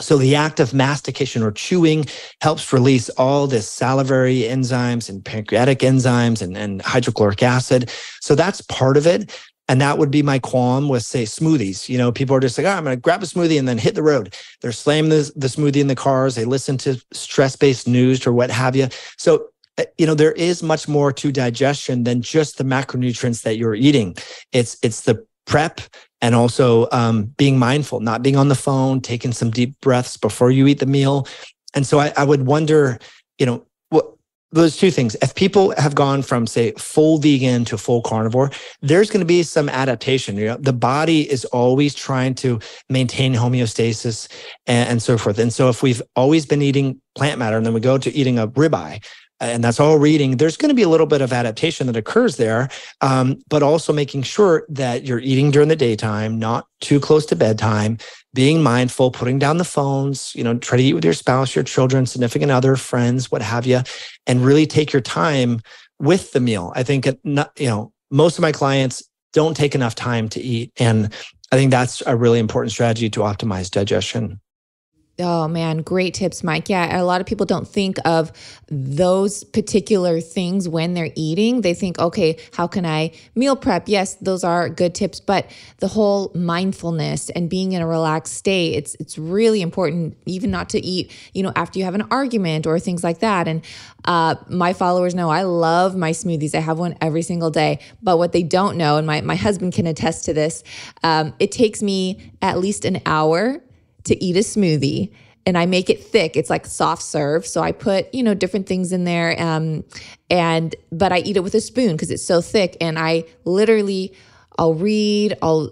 So the act of mastication or chewing helps release all this salivary enzymes and pancreatic enzymes and hydrochloric acid. So that's part of it. And that would be my qualm with, say, smoothies. People are just like, I'm going to grab a smoothie and then hit the road. They're slamming the smoothie in the cars. They listen to stress-based news or what have you. So, there is much more to digestion than just the macronutrients that you're eating. It's the prep and also being mindful, not being on the phone, taking some deep breaths before you eat the meal. And so I would wonder, those two things. If people have gone from, say, full vegan to full carnivore, there's going to be some adaptation. The body is always trying to maintain homeostasis and so forth. And so if we've always been eating plant matter and then we go to eating a ribeye, and that's all we're eating, there's going to be a little bit of adaptation that occurs there, but also making sure that you're eating during the daytime, not too close to bedtime, being mindful, putting down the phones, try to eat with your spouse, your children, significant other, friends, what have you, and really take your time with the meal. I think, most of my clients don't take enough time to eat. And I think that's a really important strategy to optimize digestion.
Oh man, great tips, Mike. Yeah, a lot of people don't think of those particular things when they're eating. They think, okay, how can I meal prep? Yes, those are good tips, but the whole mindfulness and being in a relaxed state, it's really important even not to eat, after you have an argument or things like that. And my followers know I love my smoothies. I have one every single day, but what they don't know, and my husband can attest to this, it takes me at least an hour to eat a smoothie, and I make it thick. It's like soft serve. So I put, different things in there. But I eat it with a spoon because it's so thick. And I'll read, I'll,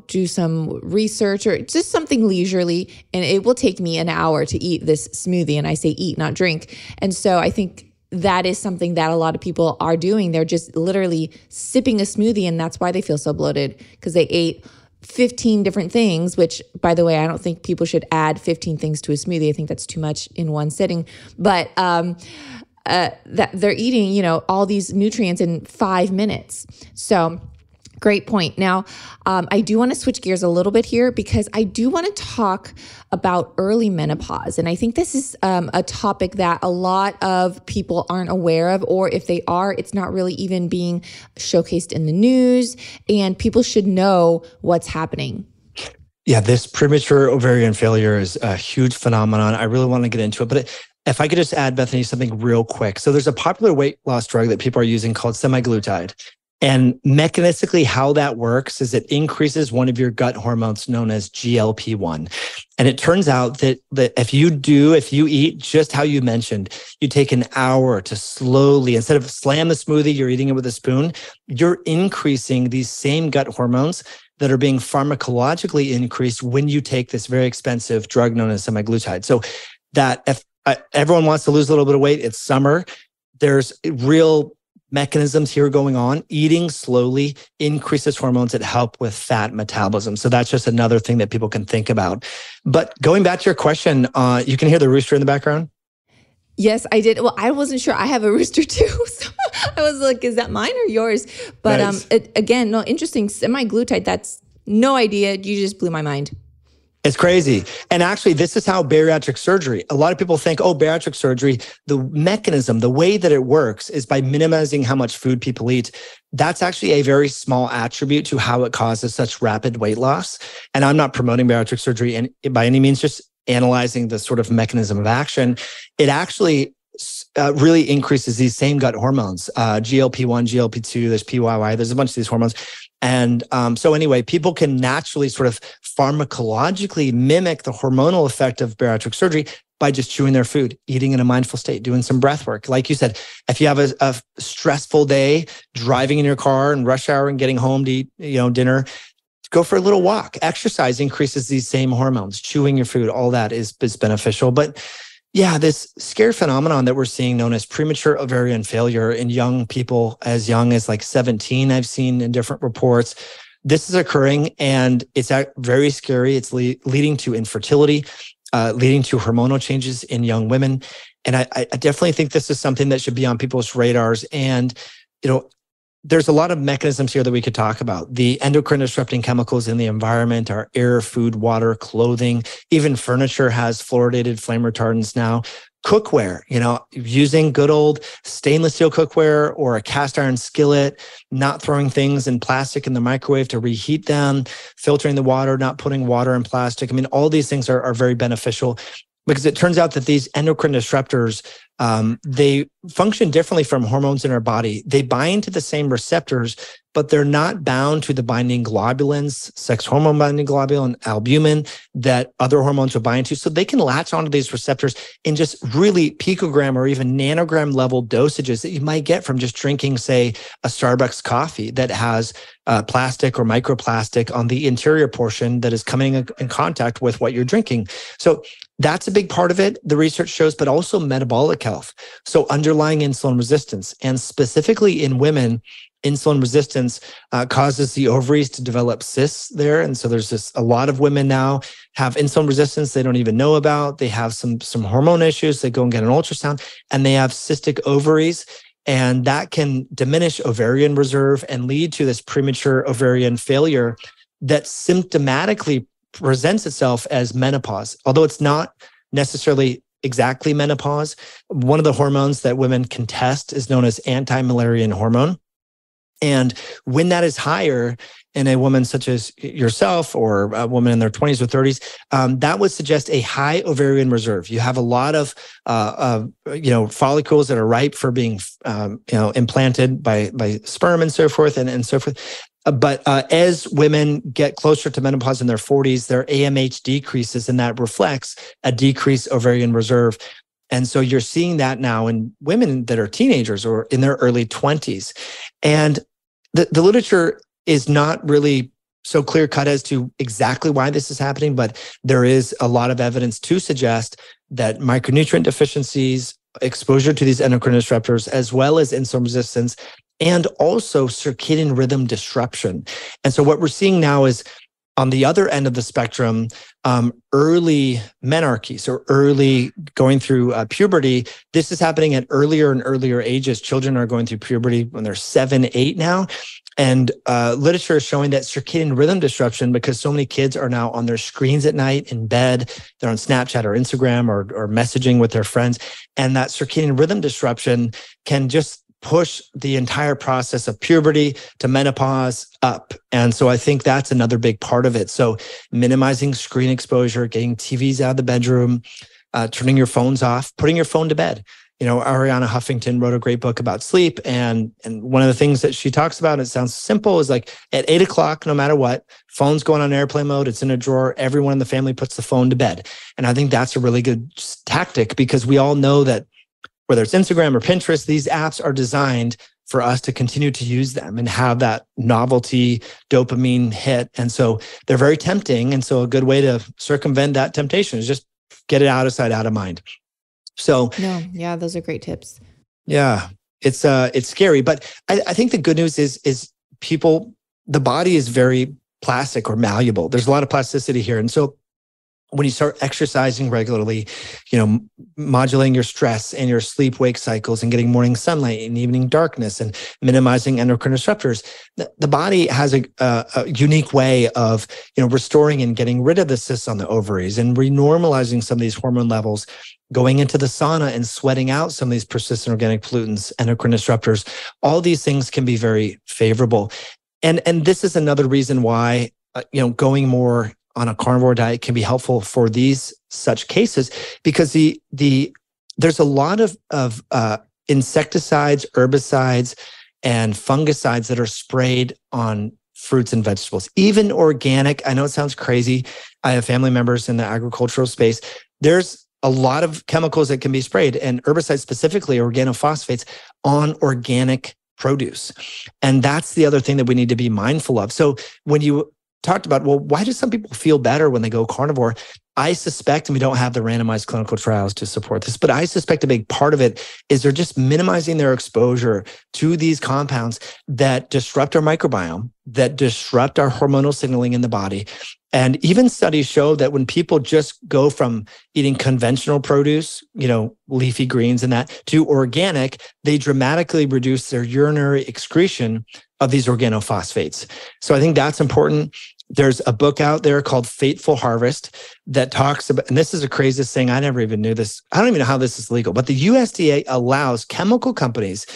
do some research or just something leisurely. And it will take me an hour to eat this smoothie. And I say eat, not drink. And so I think that is something that a lot of people are doing. They're just literally sipping a smoothie. And that's why they feel so bloated, because they ate 15 different things, which, by the way, I don't think people should add 15 things to a smoothie. I think that's too much in one sitting. But that they're eating, all these nutrients in 5 minutes. So Great point. Now, I do want to switch gears a little bit here because I do want to talk about early menopause. And I think this is a topic that a lot of people aren't aware of, or if they are, it's not really even being showcased in the news, and people should know what's happening.
Yeah, this premature ovarian failure is a huge phenomenon. I really want to get into it, but if I could just add, Bethany, something real quick. So there's a popular weight loss drug that people are using called semaglutide. And mechanistically, how that works is it increases one of your gut hormones known as GLP-1. And it turns out that if you eat just how you mentioned, you take an hour to slowly, instead of slam the smoothie, you're eating it with a spoon, you're increasing these same gut hormones that are being pharmacologically increased when you take this very expensive drug known as semaglutide. So that if everyone wants to lose a little bit of weight, it's summer, there's real mechanisms here going on. Eating slowly increases hormones that help with fat metabolism. So that's just another thing that people can think about. But going back to your question, you can hear the rooster in the background?
Yes, I did. Well, I wasn't sure. I have a rooster too. So I was like, is that mine or yours? But nice. Again, no, interesting. Semaglutide, that's no idea. You just blew my mind.
It's crazy. And actually, this is how bariatric surgery, a lot of people think, oh, bariatric surgery, the mechanism, the way that it works is by minimizing how much food people eat. That's actually a very small attribute to how it causes such rapid weight loss. And I'm not promoting bariatric surgery and by any means, just analyzing the sort of mechanism of action. It actually really increases these same gut hormones, GLP-1, GLP-2, there's PYY, there's a bunch of these hormones. And so anyway, people can naturally sort of pharmacologically mimic the hormonal effect of bariatric surgery by just chewing their food, eating in a mindful state, doing some breath work. Like you said, if you have a stressful day, driving in your car and rush hour and getting home to eat, dinner, go for a little walk. Exercise increases these same hormones. Chewing your food, all that is beneficial. But yeah, this scary phenomenon that we're seeing known as premature ovarian failure in young people as young as like 17, I've seen in different reports. This is occurring and it's very scary. It's leading to infertility, leading to hormonal changes in young women. And I definitely think this is something that should be on people's radars. And, there's a lot of mechanisms here that we could talk about. The endocrine disrupting chemicals in the environment, our air, food, water, clothing, even furniture has fluoridated flame retardants now. Cookware, using good old stainless steel cookware or a cast iron skillet, not throwing things in plastic in the microwave to reheat them, filtering the water, not putting water in plastic. I mean, all these things are very beneficial because it turns out that these endocrine disruptors, they function differently from hormones in our body. They bind to the same receptors, but they're not bound to the binding globulins, sex hormone binding globulin, albumin, that other hormones will bind to. So they can latch onto these receptors in just really picogram or even nanogram level dosages that you might get from just drinking, say, a Starbucks coffee that has plastic or microplastic on the interior portion that is coming in contact with what you're drinking. So that's a big part of it, the research shows, but also metabolic health. So underlying insulin resistance, and specifically in women, insulin resistance causes the ovaries to develop cysts there. And so there's a lot of women now have insulin resistance they don't even know about. They have some hormone issues. They go and get an ultrasound and they have cystic ovaries. And that can diminish ovarian reserve and lead to this premature ovarian failure that symptomatically presents itself as menopause, although it's not necessarily exactly menopause. One of the hormones that women can test is known as anti-Müllerian hormone. And when that is higher in a woman such as yourself or a woman in their 20s or 30s, that would suggest a high ovarian reserve. You have a lot of follicles that are ripe for being implanted by sperm and so forth and so forth. But as women get closer to menopause in their 40s, their AMH decreases, and that reflects a decreased ovarian reserve. And so you're seeing that now in women that are teenagers or in their early 20s. And the literature is not really so clear-cut as to exactly why this is happening, but there is a lot of evidence to suggest that micronutrient deficiencies, exposure to these endocrine disruptors, as well as insulin resistance, and also circadian rhythm disruption. And so what we're seeing now is on the other end of the spectrum, early menarche, so early going through puberty. This is happening at earlier and earlier ages. Children are going through puberty when they're 7, 8 now. And literature is showing that circadian rhythm disruption, because so many kids are now on their screens at night in bed, they're on Snapchat or Instagram or messaging with their friends. And that circadian rhythm disruption can just push the entire process of puberty to menopause up. And so I think that's another big part of it. So minimizing screen exposure, getting TVs out of the bedroom, turning your phones off, putting your phone to bed. Ariana Huffington wrote a great book about sleep. And one of the things that she talks about, it sounds simple, is like at 8 o'clock, no matter what, phone's going on airplane mode, it's in a drawer, everyone in the family puts the phone to bed. And I think that's a really good tactic, because we all know that whether it's Instagram or Pinterest, these apps are designed for us to continue to use them and have that novelty dopamine hit. And so they're very tempting. And so a good way to circumvent that temptation is just get it out of sight, out of mind. So
yeah, those are great tips.
Yeah, it's scary, but I think the good news is people, the body is very plastic or malleable. There's a lot of plasticity here. And so when you start exercising regularly, modulating your stress and your sleep-wake cycles and getting morning sunlight and evening darkness and minimizing endocrine disruptors, the body has a unique way of, restoring and getting rid of the cysts on the ovaries and renormalizing some of these hormone levels, going into the sauna and sweating out some of these persistent organic pollutants, endocrine disruptors. All these things can be very favorable. And this is another reason why, going more on a carnivore diet can be helpful for these such cases, because there's a lot of insecticides, herbicides, and fungicides that are sprayed on fruits and vegetables, even organic. I know it sounds crazy. I have family members in the agricultural space. There's a lot of chemicals that can be sprayed, and herbicides, specifically organophosphates, on organic produce. And that's the other thing that we need to be mindful of. So when you talked about, well, why do some people feel better when they go carnivore? I suspect, and we don't have the randomized clinical trials to support this, but I suspect a big part of it is they're just minimizing their exposure to these compounds that disrupt our microbiome, that disrupt our hormonal signaling in the body. And even studies show that when people just go from eating conventional produce, leafy greens and that, to organic, they dramatically reduce their urinary excretion of these organophosphates. So I think that's important. There's a book out there called Fateful Harvest that talks about, and this is the craziest thing, I never even knew this. I don't even know how this is legal, but the USDA allows chemical companies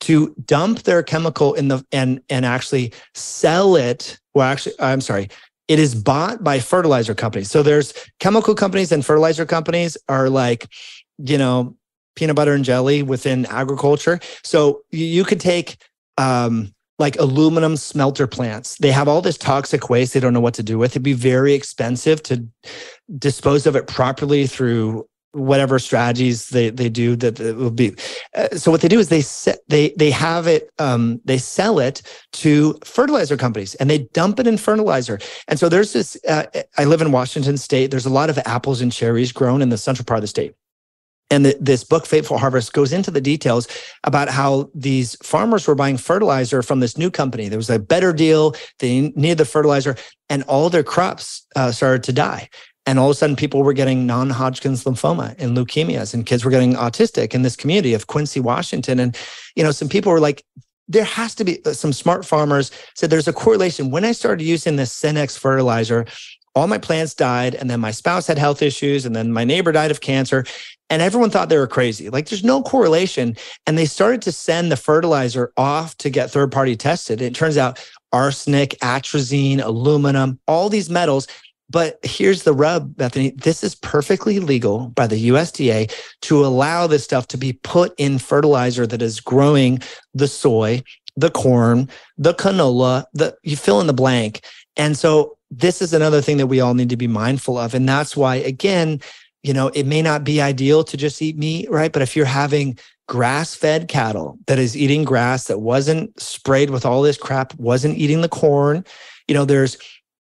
to dump their chemical in and actually sell it. Well, actually, I'm sorry. It is bought by fertilizer companies. So there's chemical companies and fertilizer companies are like, peanut butter and jelly within agriculture. So you could take like aluminum smelter plants. They have all this toxic waste they don't know what to do with. It'd be very expensive to dispose of it properly through whatever strategies they do that it will be. So what they do is they have it, they sell it to fertilizer companies and they dump it in fertilizer. And so there's this, I live in Washington State. There's a lot of apples and cherries grown in the central part of the state. And this book, Fateful Harvest, goes into the details about how these farmers were buying fertilizer from this new company. There was a better deal. They needed the fertilizer, and all their crops started to die. And all of a sudden, people were getting non-Hodgkin's lymphoma and leukemias, and kids were getting autistic in this community of Quincy, Washington. And, some people were like, there has to be, some smart farmers said there's a correlation. When I started using this Cenex fertilizer, all my plants died, and then my spouse had health issues, and then my neighbor died of cancer, and everyone thought they were crazy. Like, there's no correlation. And they started to send the fertilizer off to get third-party tested. It turns out arsenic, atrazine, aluminum, all these metals. But here's the rub, Bethany. This is perfectly legal by the USDA to allow this stuff to be put in fertilizer that is growing the soy, the corn, the canola, you fill in the blank. And so this is another thing that we all need to be mindful of. And that's why, again, it may not be ideal to just eat meat, right? But if you're having grass-fed cattle that is eating grass, that wasn't sprayed with all this crap, wasn't eating the corn, there's,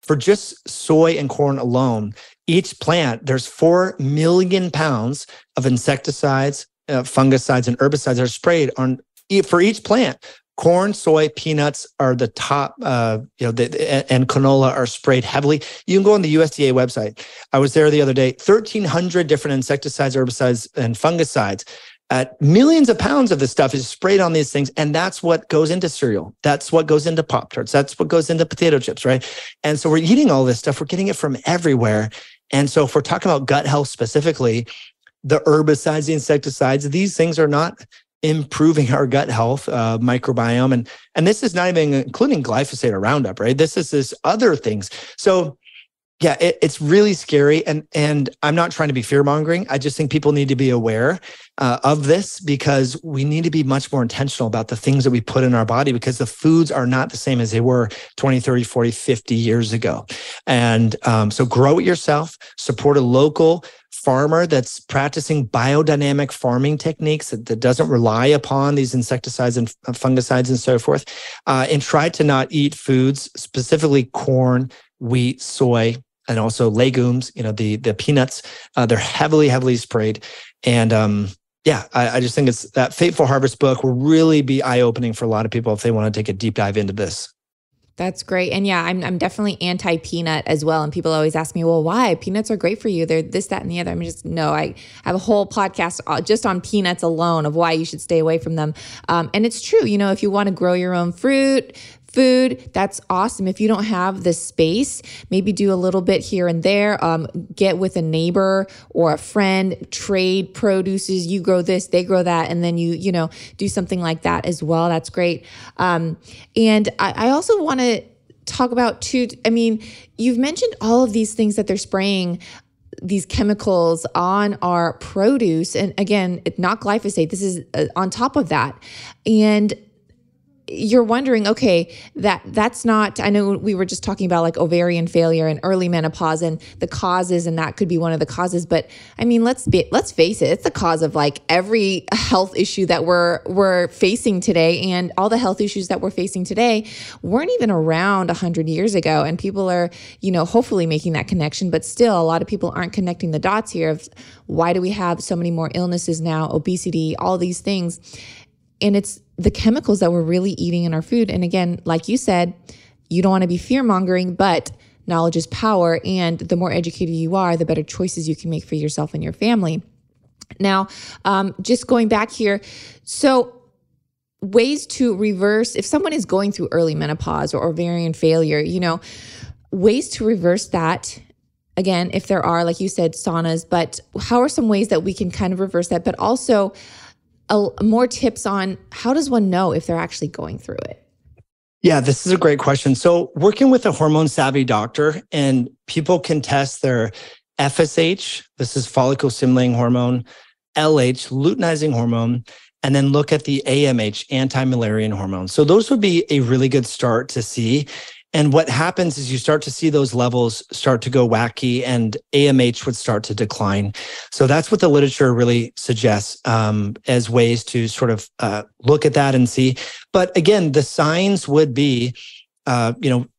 for just soy and corn alone, each plant, there's 4 million pounds of insecticides, fungicides, and herbicides that are sprayed for each plant Corn, soy, peanuts are the top, and canola are sprayed heavily. You can go on the USDA website. I was there the other day, 1,300 different insecticides, herbicides, and fungicides. Millions of pounds of this stuff is sprayed on these things. And that's what goes into cereal. That's what goes into Pop-Tarts. That's what goes into potato chips, right? And so we're eating all this stuff. We're getting it from everywhere. And so if we're talking about gut health specifically, the herbicides, the insecticides, these things are not improving our gut health, microbiome. And this is not even including glyphosate or Roundup, right? This is this other things. So yeah, it's really scary. And I'm not trying to be fear-mongering. I just think people need to be aware of this, because we need to be much more intentional about the things that we put in our body, because the foods are not the same as they were 20, 30, 40, 50 years ago. And so grow it yourself, support a local farmer that's practicing biodynamic farming techniques that doesn't rely upon these insecticides and fungicides and so forth, and try to not eat foods, specifically corn, wheat, soy, and also legumes, the peanuts. They're heavily sprayed. And I just think it's that Fateful Harvest book will really be eye-opening for a lot of people if they want to take a deep dive into this.
That's great. And yeah, I'm definitely anti-peanut as well. And people always ask me, well, why? Peanuts are great for you. They're this, that, and the other. No, I have a whole podcast just on peanuts alone of why you should stay away from them. And it's true. If you want to grow your own food, that's awesome. If you don't have the space, maybe do a little bit here and there, get with a neighbor or a friend, trade produces, you grow this, they grow that. And then you do something like that as well. That's great. And I also want to talk about too, you've mentioned all of these things that they're spraying, these chemicals on our produce. And again, it's not glyphosate. This is on top of that. And you're wondering, okay, that's not, I know we were just talking about like ovarian failure and early menopause and the causes, and that could be one of the causes. But let's face it, it's the cause of like every health issue that we're facing today. And all the health issues that we're facing today weren't even around 100 years ago. And people are, hopefully making that connection, but still a lot of people aren't connecting the dots here of why do we have so many more illnesses now, obesity, all these things. And it's the chemicals that we're really eating in our food. And again, like you said, you don't want to be fear-mongering, but knowledge is power. And the more educated you are, the better choices you can make for yourself and your family. Now, just going back here. So ways to reverse, if someone is going through early menopause or ovarian failure, ways to reverse that. Again, if there are, like you said, saunas, but how are some ways that we can kind of reverse that? But also, more tips on how does one know if they're actually going through it?
Yeah, this is a great question. So working with a hormone savvy doctor, and people can test their FSH, this is follicle stimulating hormone, LH, luteinizing hormone, and then look at the AMH, anti-Müllerian hormone. So those would be a really good start to see. And what happens is you start to see those levels start to go wacky, and AMH would start to decline. So that's what the literature really suggests as ways to sort of look at that and see. But again, the signs would be,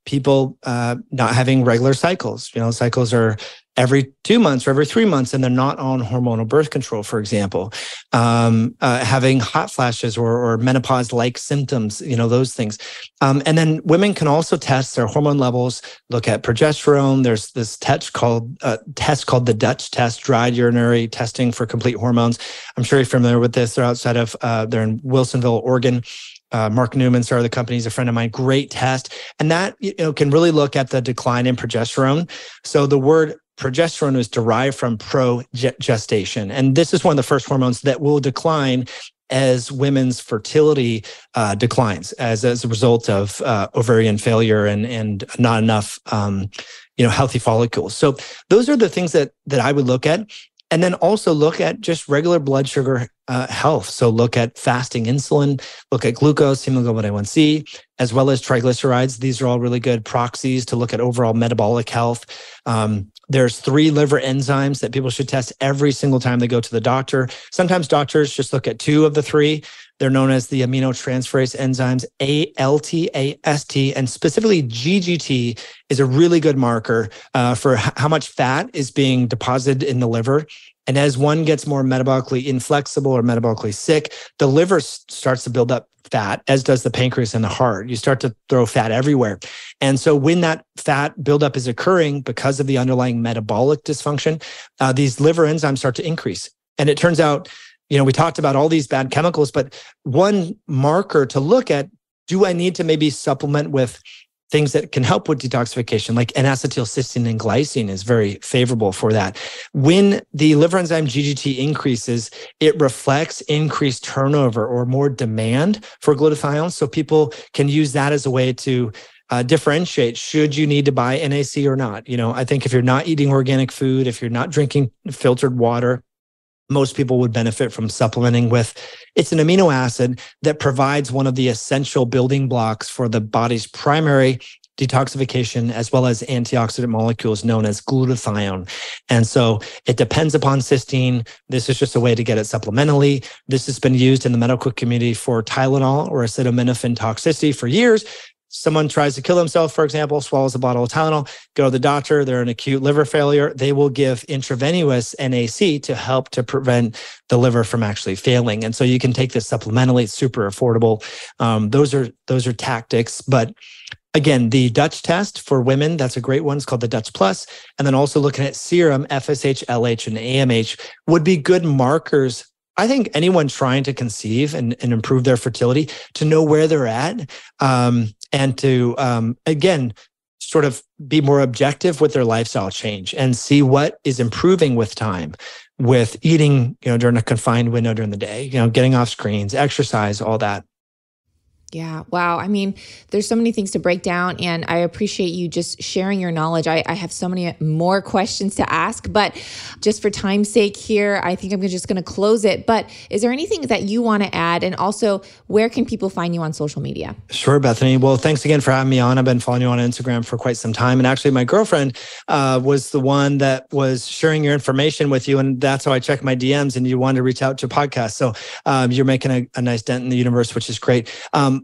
people not having regular cycles. Cycles are every 2 months or every 3 months, and they're not on hormonal birth control, for example. Having hot flashes or menopause-like symptoms, those things. And then women can also test their hormone levels, look at progesterone. There's this test called the Dutch test, dried urinary testing for complete hormones. I'm sure you're familiar with this. They're outside of, they're in Wilsonville, Oregon. Mark Newman started the company. He's a friend of mine. Great test. And that can really look at the decline in progesterone. So the word progesterone is derived from progestation. And this is one of the first hormones that will decline as women's fertility declines as a result of ovarian failure and not enough healthy follicles. So those are the things that I would look at. And then also look at just regular blood sugar health. So look at fasting insulin, look at glucose, hemoglobin A1C, as well as triglycerides. These are all really good proxies to look at overall metabolic health. There's 3 liver enzymes that people should test every single time they go to the doctor. Sometimes doctors just look at 2 of the 3. They're known as the aminotransferase enzymes, ALT, AST, and specifically GGT is a really good marker for how much fat is being deposited in the liver. And as one gets more metabolically inflexible or metabolically sick, the liver starts to build up fat, as does the pancreas and the heart. You start to throw fat everywhere. And so when that fat buildup is occurring because of the underlying metabolic dysfunction, these liver enzymes start to increase. And it turns out, we talked about all these bad chemicals, but one marker to look at, do I need to maybe supplement with things that can help with detoxification, like N-acetylcysteine and glycine is very favorable for that. When the liver enzyme GGT increases, it reflects increased turnover or more demand for glutathione. So people can use that as a way to differentiate, should you need to buy NAC or not? I think if you're not eating organic food, if you're not drinking filtered water, most people would benefit from supplementing with. It's an amino acid that provides one of the essential building blocks for the body's primary detoxification, as well as antioxidant molecules known as glutathione. And so it depends upon cysteine. This is just a way to get it supplementally. This has been used in the medical community for Tylenol or acetaminophen toxicity for years. Someone tries to kill themselves, for example, swallows a bottle of Tylenol, go to the doctor, they're in acute liver failure. They will give intravenous NAC to help to prevent the liver from actually failing. And so you can take this supplementally. It's super affordable. Those are tactics. But again, the Dutch test for women, that's a great one. It's called the Dutch Plus. And then also looking at serum, FSH, LH, and AMH would be good markers. I think anyone trying to conceive and improve their fertility, to know where they're at, and to, again, sort of be more objective with their lifestyle change and see what is improving with time, with eating, during a confined window during the day, getting off screens, exercise, all that.
Yeah. Wow. I mean, there's so many things to break down, and I appreciate you just sharing your knowledge. I have so many more questions to ask, but just for time's sake here, I think I'm just going to close it. But is there anything that you want to add? And also, where can people find you on social media?
Sure, Bethany. Well, thanks again for having me on. I've been following you on Instagram for quite some time. And actually, my girlfriend was the one that was sharing your information with you. And that's how I checked my DMs, and you wanted to reach out to a podcast. So you're making a nice dent in the universe, which is great.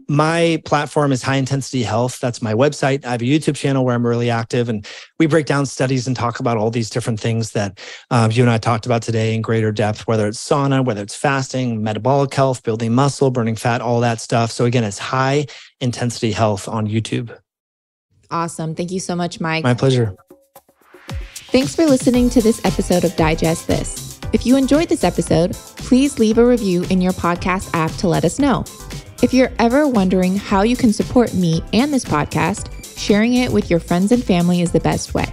My platform is High Intensity Health. That's my website. I have a YouTube channel where I'm really active, and we break down studies and talk about all these different things that you and I talked about today in greater depth, whether it's sauna, whether it's fasting, metabolic health, building muscle, burning fat, all that stuff. So again, it's High Intensity Health on YouTube.
Awesome. Thank you so much, Mike.
My pleasure.
Thanks for listening to this episode of Digest This. If you enjoyed this episode, please leave a review in your podcast app to let us know. If you're ever wondering how you can support me and this podcast, sharing it with your friends and family is the best way.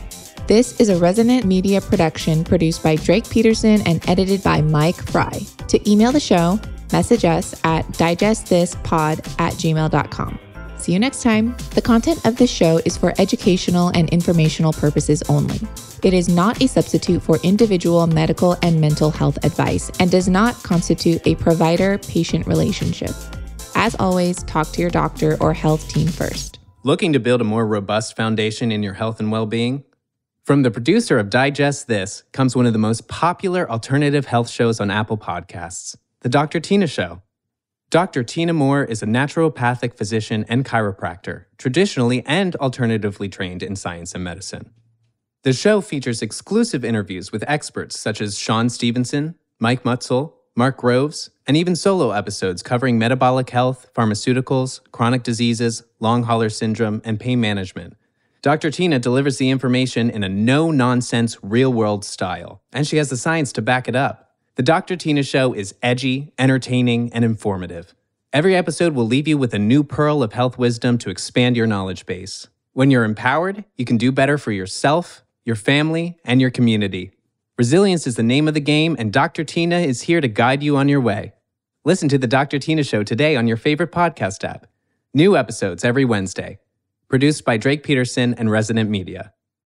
This is a Resonant Media production produced by Drake Peterson and edited by Mike Fry. To email the show, message us at digestthispod@gmail.com. See you next time. The content of this show is for educational and informational purposes only. It is not a substitute for individual medical and mental health advice and does not constitute a provider-patient relationship. As always, talk to your doctor or health team first.
Looking to build a more robust foundation in your health and well-being? From the producer of Digest This comes one of the most popular alternative health shows on Apple Podcasts, The Dr. Tina Show. Dr. Tina Moore is a naturopathic physician and chiropractor, traditionally and alternatively trained in science and medicine. The show features exclusive interviews with experts such as Sean Stevenson, Mike Mutzel, Mark Groves, and even solo episodes covering metabolic health, pharmaceuticals, chronic diseases, long hauler syndrome, and pain management. Dr. Tina delivers the information in a no-nonsense, real-world style, and she has the science to back it up. The Dr. Tina Show is edgy, entertaining, and informative. Every episode will leave you with a new pearl of health wisdom to expand your knowledge base. When you're empowered, you can do better for yourself, your family, and your community. Resilience is the name of the game, and Dr. Tina is here to guide you on your way. Listen to The Dr. Tina Show today on your favorite podcast app. New episodes every Wednesday. Produced by Drake Peterson and Resonant Media.